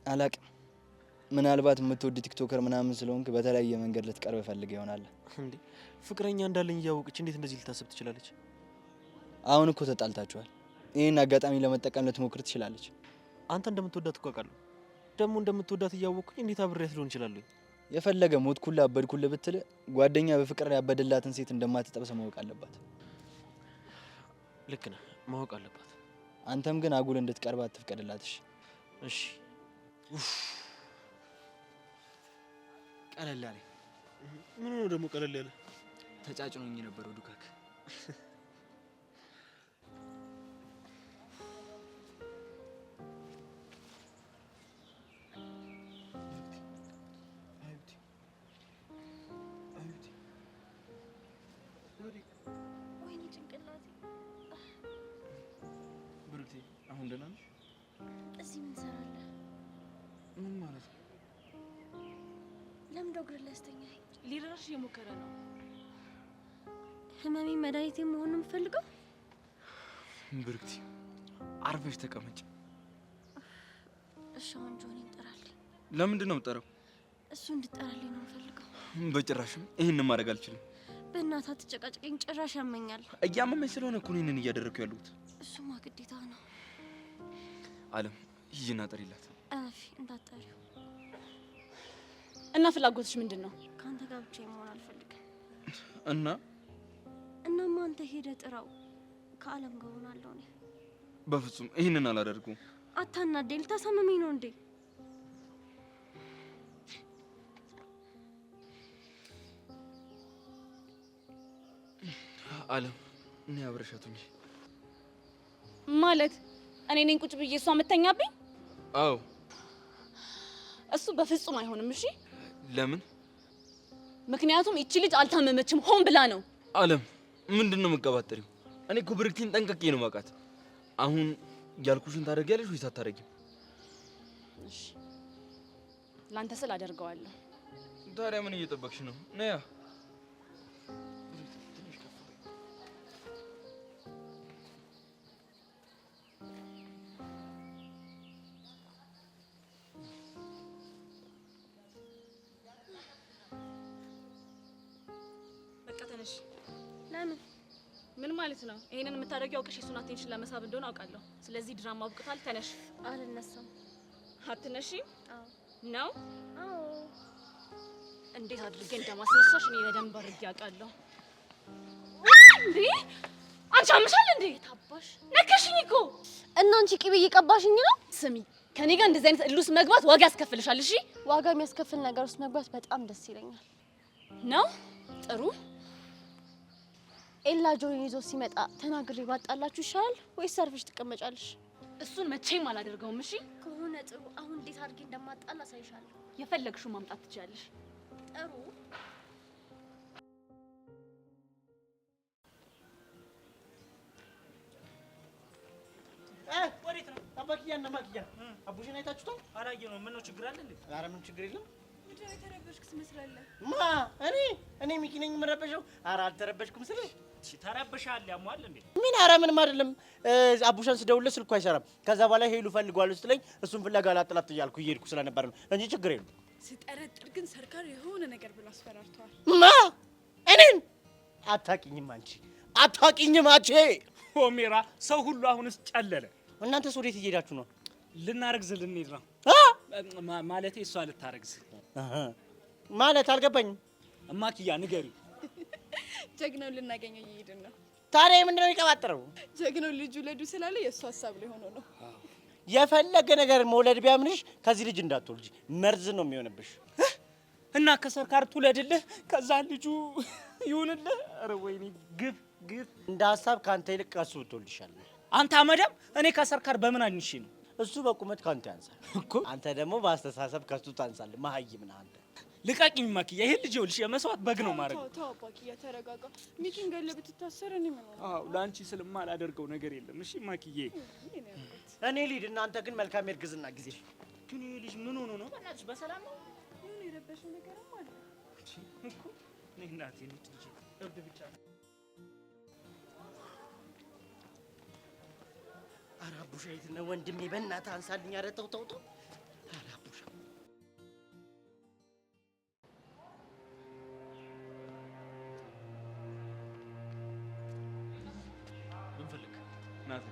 አላቅም። ምናልባት የምትወድ ቲክቶከር ምናምን ስለሆንክ በተለያየ መንገድ ልትቀርብ ፈልገ ይሆናል። እንዴ ፍቅረኛ እንዳለኝ እያወቀች እንዴት እንደዚህ ልታስብ ትችላለች? አሁን እኮ ተጣልታችኋል። ይህን አጋጣሚ ለመጠቀም ልትሞክር ትችላለች። አንተ እንደምትወዳት እኮ አውቃለሁ። ደግሞ እንደምትወዳት እያወቅኩኝ እንዴት አብሬያት ሊሆን ይችላል? የፈለገ ሞትኩልህ አበድኩልህ ብትል ጓደኛ በፍቅር ያበደላትን ሴት እንደማትጠብስ ማወቅ አለባት። ልክ ነህ፣ ማወቅ አለባት። አንተም ግን አጉል እንድትቀርባት አትፍቀድላትሽ። እሺ። ቀለል ያለ ምን ነው ደግሞ ቀለል ያለ? ተጫጭኖኝ የነበረው ዱካክ አሁን ደህና ነሽ? እዚህ ምን ትሰራለህ? ምን ማለት ነው? ለምን ዶክተር ላስተኛኝ? ሊረዳሽ እየሞከረ ነው። ህመሜ መድኃኒቴ መሆን ነው የምፈልገው። ብርክቲ አርፈሽ ተቀመጭ። እሺ አሁን ጆኒን ጥራልኝ። ለምንድን ነው የምጠራው? እሱ እንድጠራልኝ ነው የምፈልገው። በጭራሽም ይሄንን ማድረግ አልችልም። በእናትህ አትጨቃጨቀኝ፣ ጭራሽ ያመኛል። እያመመኝ ስለሆነ እኮ ይሄንን እያደረኩ ያለሁት። እሱማ ግዴታ ነው። አለም ሂጂና ጥሪላት። አፊ እንዳትጠሪው። እና ፍላጎትሽ ምንድን ነው? ከአንተ ጋር ብቻዬን መሆን አልፈልግም። እናማ አንተ ሄደህ ጥራው። ከአለም ጋር ሆናለሁ እኔ። በፍጹም ይሄንን አላደርጉም። አታናደኝ። ልታሳምመኝ ነው እንዴ? አለም እኔ አብረሻቱኝ ማለት እኔ ነኝ ቁጭ ብዬ እሷ የምተኛብኝ? አዎ። እሱ በፍጹም አይሆንም። እሺ ለምን? ምክንያቱም ይቺ ልጅ አልታመመችም፣ ሆን ብላ ነው። አለም ምንድነው የምትቀባጥሪው? እኔ እኮ ብርክቲን ጠንቅቄ ነው ማውቃት። አሁን ያልኩሽን ታደርጊያለሽ ወይስ አታደርጊም? እሺ ላንተ ስል አደርገዋለሁ። ታዲያ ምን እየጠበቅሽ ነው? ነያ ለምን? ምን ማለት ነው? ይሄንን የምታደርጊው አውቀሽ የሱን አቴንሽን ለመሳብ እንደሆነ አውቃለሁ። ስለዚህ ድራማ አብቅቷል። ተነሽ። አልነሳም። አትነሺም? አዎ። ነው? አዎ። እንዴት አድርጌ እንደማስነሳሽ እኔ በደንብ አድርጌ አውቃለሁ። እንዴ አንቺ አምሻል እንዴ? ታባሽ ነከሽኝ እኮ። እና አንቺ ቅቤ እየቀባሽኝ ነው? ስሚ ከኔ ጋር እንደዚህ አይነት እልህ ውስጥ መግባት ዋጋ ያስከፍልሻል። እሺ ዋጋ የሚያስከፍል ነገር ውስጥ መግባት በጣም ደስ ይለኛል። ነው? ጥሩ። ኤላ ጆሮን ይዞ ሲመጣ ተናግሬ ባጣላችሁ ይሻላል ወይስ ሰርፍሽ ትቀመጫለሽ? እሱን መቼም አላደርገውም። እሺ ከሆነ ጥሩ። አሁን እንዴት አድርጌ እንደማጣላ አሳይሻለሁ። የፈለግሽው ማምጣት ትችያለሽ። ጥሩ። ወዴት ነው? አባክያና ማክያ አቡሽን አይታችሁታል? አላየነውም። ምን ነው ችግር አለ እንዴ? ኧረ ምን ችግር የለም። ምንድን ነው የተረበሽክ ትመስላለህ? ማ እኔ ሚኪ ነኝ የምረበሸው? ኧረ አልተረበሽኩም ስልሽ እሺ ተረበሻል። ያሟል እንዴ? ምን? ኧረ ምንም አይደለም። አቡሻን ስደውልለት ስልኩ አይሰራም። ከዛ በኋላ ሄሉ ፈልጓለሁ ስትለኝ እሱን ፍለጋ ላጥላት እያልኩ እየሄድኩ ስለነበር ነው እንጂ ችግር የለም። ስጠረጥር ግን ሰርካር የሆነ ነገር ብሎ አስፈራርተዋል። ማ እኔን? አታውቂኝም አንቺ አታውቂኝም አንቺ። ሆሜራ ሰው ሁሉ አሁንስ ጨለለ። እናንተስ ወዴት እየሄዳችሁ ነው? ልናረግዝ ልንሄድ ነው። ማለቴ እሷ ልታረግዝ ማለት አልገባኝም። እማክያ ንገሪ። ጀግናው ልናገኘው እየሄድን ነው። ታዲያ ምንድነው የሚቀባጥረው? ጀግናው ልጅ ውለዱ ስላለ የእሱ ሀሳብ ላይ ሆኖ ነው። የፈለገ ነገር መውለድ ቢያምንሽ ከዚህ ልጅ እንዳትወልጂ፣ መርዝ ነው የሚሆንብሽ። እና ከሰርካር ትውለድልህ፣ ከዛ ልጁ ይሁንልህ። ኧረ ወይኔ ግፍ ግፍ። እንደ ሀሳብ ከአንተ ይልቅ ከእሱ ብትወልድ ይሻላል። አንተ አመዳም፣ እኔ ከሰርካር በምን አንሺ ነው? እሱ በቁመት ካንተ ያንሳል እኮ፣ አንተ ደግሞ በአስተሳሰብ ከሱ ታንሳለህ። መሀይም ነህ አንተ። ልቃቂኝ ማኪያ። ይሄ ልጅ ይኸውልሽ የመስዋዕት በግ ነው ማድረግ። ተው አባኪያ ተረጋጋ። ሚኪን ገለ ብትታሰር እኔ ምን ሆነ? አዎ ለአንቺ ስልማ አላደርገው ነገር የለም። እሺ ማኪዬ እኔ ልሂድ፣ እናንተ ግን መልካም የእርግዝና ጊዜ። ግን ይሄ ልጅ ምን ሆኖ ነው? በእናትሽ በሰላም ነው? ምን የረበሽ ነገርም አለ እኮ ነይ እናቴ ልጅ እብድ ብቻ ነው። ኧረ አቡሻ የት ነው ወንድሜ? በእናትህ አንሳልኝ። ኧረ ተው ተው ተው። ኧረ አቡሻ ምን ፈልግ? ናት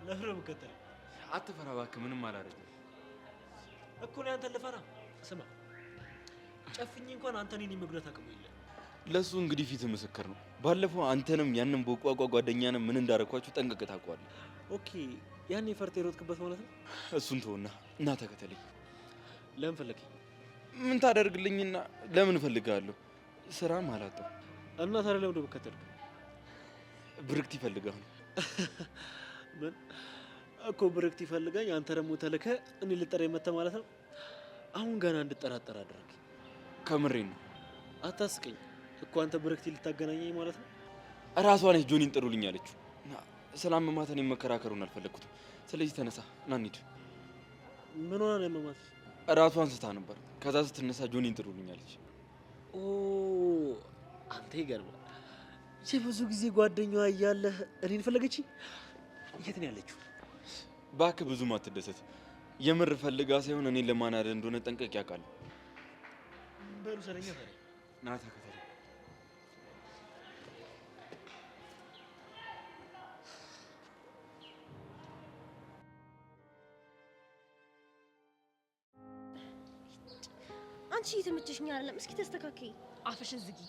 ለምን ምከተል? አትፈራ እባክህ፣ ምንም አላደርግም እኮ ነው አንተን ልፈራ? ስማ ጨፍኝ እንኳን አንተ እኔን የመጉዳት አቅሙ የለም። ለሱ እንግዲህ ፊት ምስክር ነው። ባለፈው አንተንም ያንን ቦቋቋ ጓደኛንም ምን እንዳረኳችሁ ጠንቅቀህ ታውቀዋለህ። ኦኬ ያን የፈርተ የሮጥክበት ማለት ነው። እሱን ተውና እና ተከተለኝ። ለምን ፈለግኝ? ምን ታደርግልኝና ለምን እፈልግሃለሁ? ስራም አላጣው እና ታዲያ ለምን ምከተልክ? ብርክት ይፈልጋል። ምን እኮ ብርክት ይፈልጋኝ፣ አንተ ደግሞ ተልከ እኔ ልጠራ የመጣ ማለት ነው። አሁን ገና እንድጠራጠር አደረግ። ከምሬን ነው። አታስቀኝ እኮ አንተ ብርክት ልታገናኘኝ ማለት ነው። እራሷ ነች ጆኒን ጥሩልኝ አለችው። ስላመማት እኔም መከራከሩን አልፈለግኩትም። ስለዚህ ተነሳ እና እንሂድ። ምን ሆና ነው ያመማት? እራሷን ስታ ነበር። ከዛ ስትነሳ ጆኒን ጥሩልኝ አለች። ኦ አንተ ይገርማል። የብዙ ጊዜ ጓደኛዋ እያለህ እኔን ፈለገች። የት ነው ያለችው? እባክህ ብዙም አትደሰት። የምር ፈልጋ ሳይሆን እኔን ለማናደድ እንደሆነ ጠንቀቅ ያውቃል። በሉ ሰለኛ ታዲያ ና ተከተለኝ። አንቺ እየተመቸሽኝ አይደለም። እስኪ ተስተካከይ። አፍሽን ዝጊ።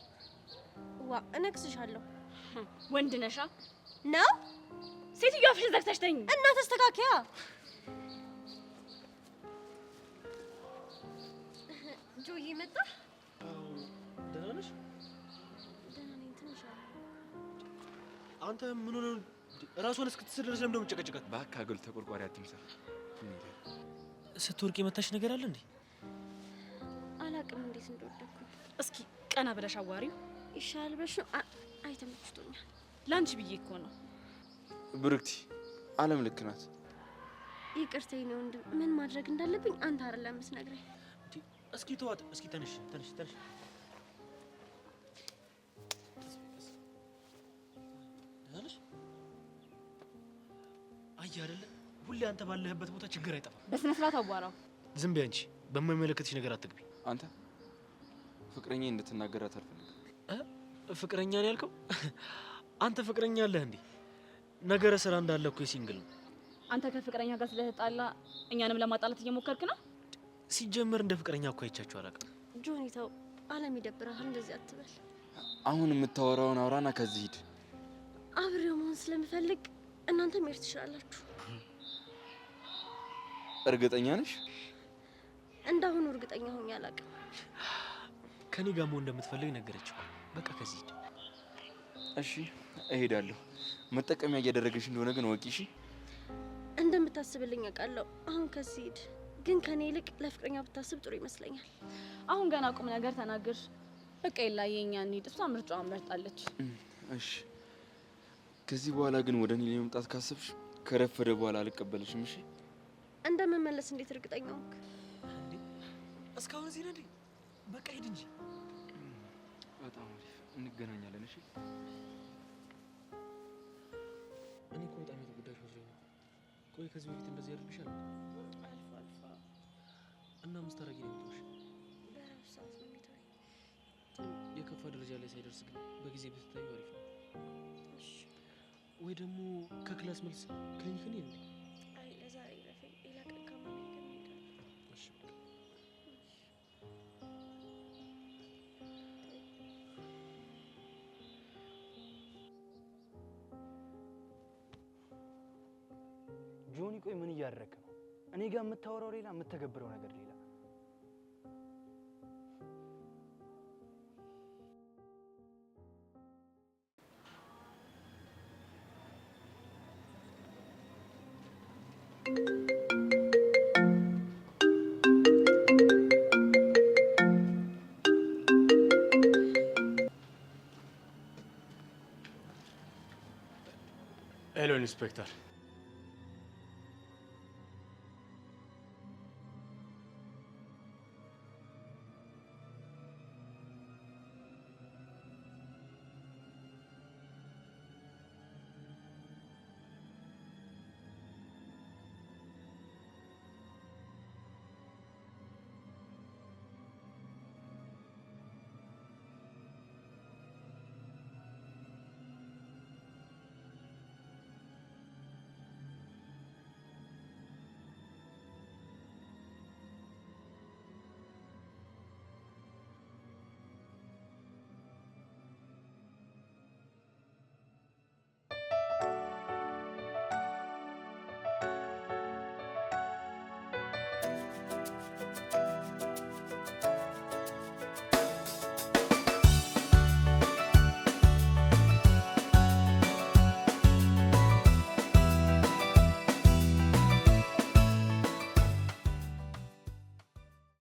ዋ እነክስሻለሁ። ወንድ ነሻ ነው? ሴትዮ አፍሽን ዘግተሽ ተኝ እና ተስተካከያ። ጆዬ መጣ? ደህና ነሽ? ደህና ነኝ። ትንሽ አንተ ምን ሆነ? ራሷን እስክትስል ድረስ ለምን እንደምጨቀጭቃት? እባክህ አጉል ተቆርቋሪ አትምሰል። ስትወርቅ የመታሽ ነገር አለ እንዴ? አላቅም እንዴት እንደወደኩኝ። እስኪ ቀና ብለሽ አዋሪው ይሻል ብለሽ ነው? አይተመችቶኛል። ላንቺ ብዬ እኮ ነው። ብርክቲ አለም ልክ ናት። ይቅርተኝ ነው ወንድም። ምን ማድረግ እንዳለብኝ አንተ አይደለም የምትነግረኝ። እስኪ ተዋት። እስኪ ተነሽ ተነሽ ተነሽ። ደህና ነሽ? አየህ አይደለ ሁሌ አንተ ባለህበት ቦታ ችግር አይጠፋም። በስነ ስርዓት አዋራው። ዝም በይ አንቺ። በማይመለከትሽ ነገር አትግቢ። አንተ ፍቅረኛ እንድትናገራት አልፈልግም። ፍቅረኛ ነው ያልከው? አንተ ፍቅረኛ አለህ እንዴ? ነገረ ስራ እንዳለ እኮ ሲንግል ነው። አንተ ከፍቅረኛ ጋር ስለተጣላ እኛንም ለማጣላት እየሞከርክ ነው። ሲጀመር እንደ ፍቅረኛ እኮ አይቻችሁ አላውቅም። ጆኒ ተው፣ አለም ይደብራል። እንደዚህ አትበል። አሁን የምታወራውን አውራና ከዚህ ሂድ። አብሬው መሆን ስለምፈልግ እናንተ መሄድ ትችላላችሁ። እርግጠኛ ነሽ? እንዳሁኑ እርግጠኛ ሆኜ አላውቅም። ከኔ ጋር መሆን እንደምትፈልግ ነገረች እኮ። በቃ ከዚህ ሂድ። እሺ እሄዳለሁ። መጠቀሚያ እያደረገሽ እንደሆነ ግን ወቂ። እሺ እንደምታስብልኝ አውቃለሁ። አሁን ከዚህ ሂድ። ግን ከኔ ይልቅ ለፍቅረኛ ብታስብ ጥሩ ይመስለኛል። አሁን ገና ቁም ነገር ተናገር። በቃ ይላየ እኛ እንሂድ። እሷ ምርጫዋን መርጣለች። እሺ ከዚህ በኋላ ግን ወደ እኔ ለመምጣት ካሰብሽ ከረፈደ በኋላ አልቀበልሽም። እሺ እንደምመለስ እንዴት እርግጠኛ ሆንክ? እስካሁን እዚህ ነኝ። በቃ ሂድ እንጂ። በጣም አሪፍ፣ እንገናኛለን። እሺ እኔ እኮ በጣም የተጎዳሽ መስሎኝ ነው። ቆይ ከዚህ በፊት እንደዚህ ያደርግሻል? አልፎ አልፎ። እና ምስታረጊ ነው የምትወሽ? በራሱ ሰዓት ነው የሚተወኝ። የከፋ ደረጃ ላይ ሳይደርስ ግን በጊዜ ብትታዩ አሪፍ ነው። እሺ ወይ ደግሞ ከክላስ መልስ ክሊኒክ ነው እንዴ? አይ ለዛሬ ረፈኝ። ሌላ ቀን ከማን ጋር እንሄዳለን? እሺ ጆኒ ቆይ ምን እያደረክ ነው? እኔ ጋር የምታወራው ሌላ የምተገብረው ነገር ሌላ። ኢንስፔክተር